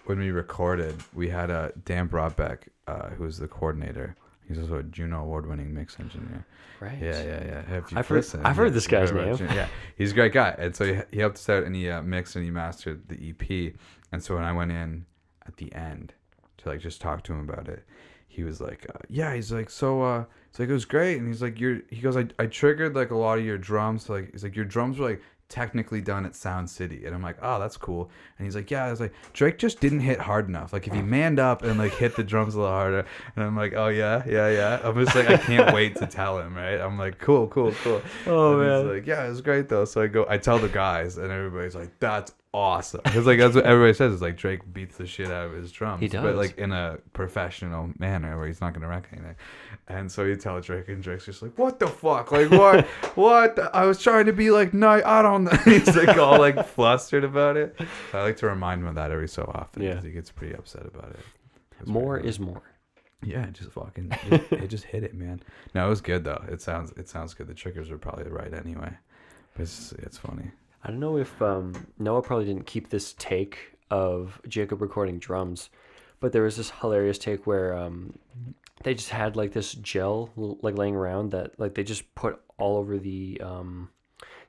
When we recorded, we had Dan Broadbeck, who was the coordinator. He's also a Juno Award-winning mix engineer. Right. Yeah. I've heard this guy's name. Yeah, he's a great guy. And so he helped us out, and he mixed and he mastered the EP. And so when I went in at the end to like just talk to him about it, he was like, he's like, so it's like, it was great. And he's like, he goes, I triggered like a lot of your drums. So like, he's like, your drums were like technically done at Sound City. And I'm like, oh, that's cool. And he's like, yeah. I was like, Drake just didn't hit hard enough. Like if he manned up and like hit the drums a little harder. And I'm like, oh yeah. I'm just like, I can't wait to tell him, right? I'm like, cool. Oh, and man. he's like, yeah, it was great though. So I tell the guys, and everybody's like, that's awesome. Because like that's what everybody says, is like Drake beats the shit out of his drums. He does. But like in a professional manner where he's not gonna wreck anything. And so you tell Drake, and Drake's just like, what the fuck? Like what? I was trying to be like, no, I don't know. He's like all like flustered about it. I like to remind him of that every so often because he gets pretty upset about it. More is more. Yeah, just fucking it just hit it, man. No, it was good though. It sounds good. The triggers were probably right anyway. But it's funny. I don't know if Noah probably didn't keep this take of Jacob recording drums, but there was this hilarious take where they just had like this gel like laying around that like they just put all over the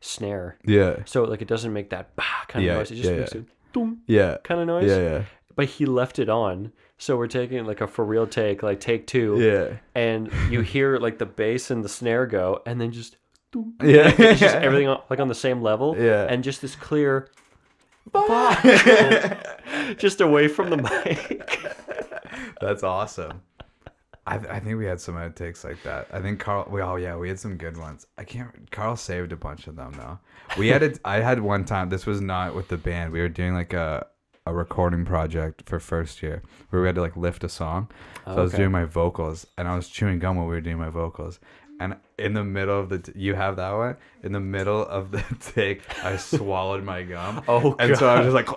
snare. Yeah. So like it doesn't make that bah kind of noise. It just makes a doom kind of noise. Yeah. But he left it on. So we're taking like a for real take, like take 2. Yeah. And you hear like the bass and the snare go, and then just yeah, it's just everything like on the same level. Yeah. And just this clear just away from the mic. That's awesome. I think we had some outtakes like that. I think we had some good ones. Carl saved a bunch of them though. I had one time, this was not with the band. We were doing like a recording project for first year where we had to like lift a song. So I was doing my vocals and I was chewing gum while we were doing my vocals. And in the middle of you have that one? In the middle of the take, I swallowed my gum. Oh, and God. so I was just like,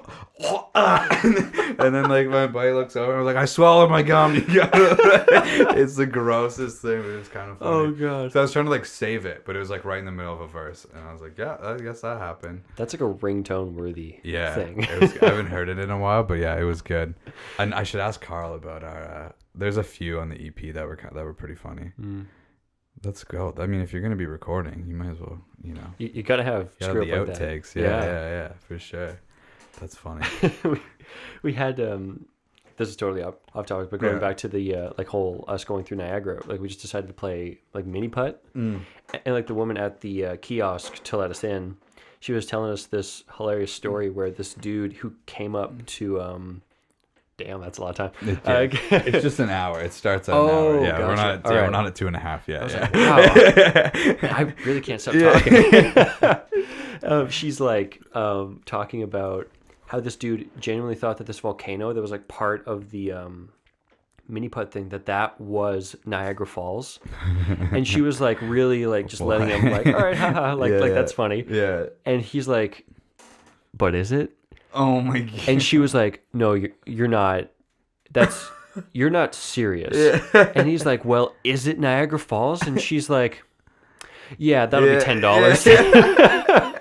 and then like my buddy looks over and I was like, I swallowed my gum. It's the grossest thing, but it's kind of funny. Oh, God. So I was trying to like save it, but it was like right in the middle of a verse. And I was like, yeah, I guess that happened. That's like a ringtone worthy thing. I haven't heard it in a while, but yeah, it was good. And I should ask Carl about our, there's a few on the EP that were pretty funny. Let's go. I mean, if you're gonna be recording, you might as well, You gotta have the outtakes. Yeah, for sure. That's funny. we had this is totally off topic, but going back to the like whole us going through Niagara, like we just decided to play like mini putt, and like the woman at the kiosk to let us in, she was telling us this hilarious story where this dude who came up to Damn, that's a lot of time. It's just an hour. It starts at an hour. Yeah, gotcha. we're not at 2.5 yet. I was Yeah. like, wow, I really can't stop talking. She's like talking about how this dude genuinely thought that this volcano that was like part of the mini putt thing that was Niagara Falls, and she was like really like just letting him like, all right, haha, like that's funny. Yeah. And he's like, but is it? Oh my god. And she was like, no, you're not. You're not serious. Yeah. And he's like, well, is it Niagara Falls? And she's like, yeah, that'll be $10.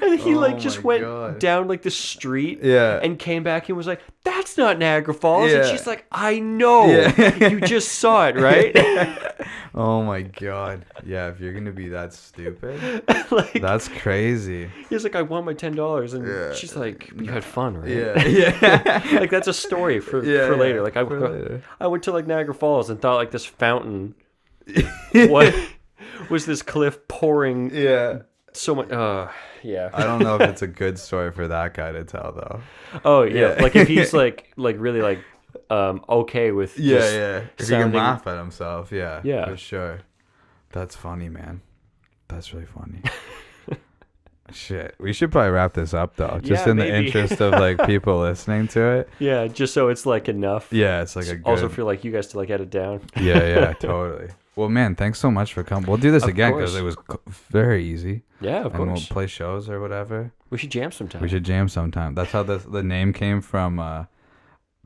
And he like just went down like the street and came back and was like, that's not Niagara Falls. And she's like, I know. You just saw it, right? Oh my god. Yeah, if you're gonna be that stupid, like, that's crazy. He's like, I want my $10. And she's like, you had fun, right? Yeah. Like that's a story for later. Like I went to like Niagara Falls and thought like this fountain was this cliff pouring so much. Yeah. I don't know if it's a good story for that guy to tell though. Oh yeah. Like if he's like really like okay with if he can laugh at himself, for sure. That's funny, man. That's really funny. Shit, we should probably wrap this up though, just in the interest of like people listening to it. Yeah, just so it's like enough. Yeah, it's like a good... Also feel like you guys to like edit down. Yeah, totally. Well, man, thanks so much for coming. We'll do this again because it was very easy. Yeah, of course. And we'll play shows or whatever. We should jam sometime. That's how the name came from.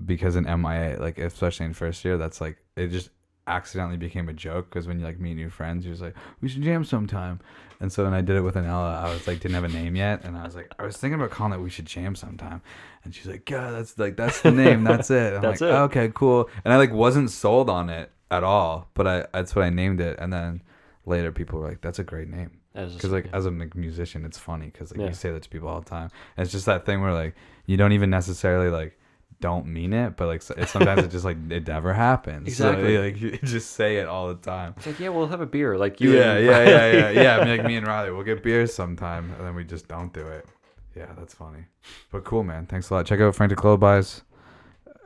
Because in MIA, like especially in first year, that's like it just accidentally became a joke because when you like meet new friends, you're just like, we should jam sometime. And so when I did it with Anella, I was like, didn't have a name yet, and I was thinking about calling it We Should Jam Sometime, and she's like, yeah, that's the name, that's it. I'm that's like, it. Okay, cool. And I like wasn't sold on it at all, but that's what I named it, and then later people were like, that's a great name. Because like as a musician, it's funny because like you say that to people all the time, and it's just that thing where like you don't even necessarily like don't mean it, but like sometimes it just like it never happens. Exactly. So, like you just say it all the time. It's like, yeah, we'll have a beer, like you. Yeah. I mean, like me and Riley, we'll get beers sometime, and then we just don't do it. Yeah, that's funny. But cool, man. Thanks a lot. Check out Frantic Lullabies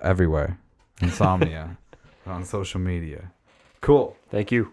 everywhere. Insomnia on social media. Cool. Thank you.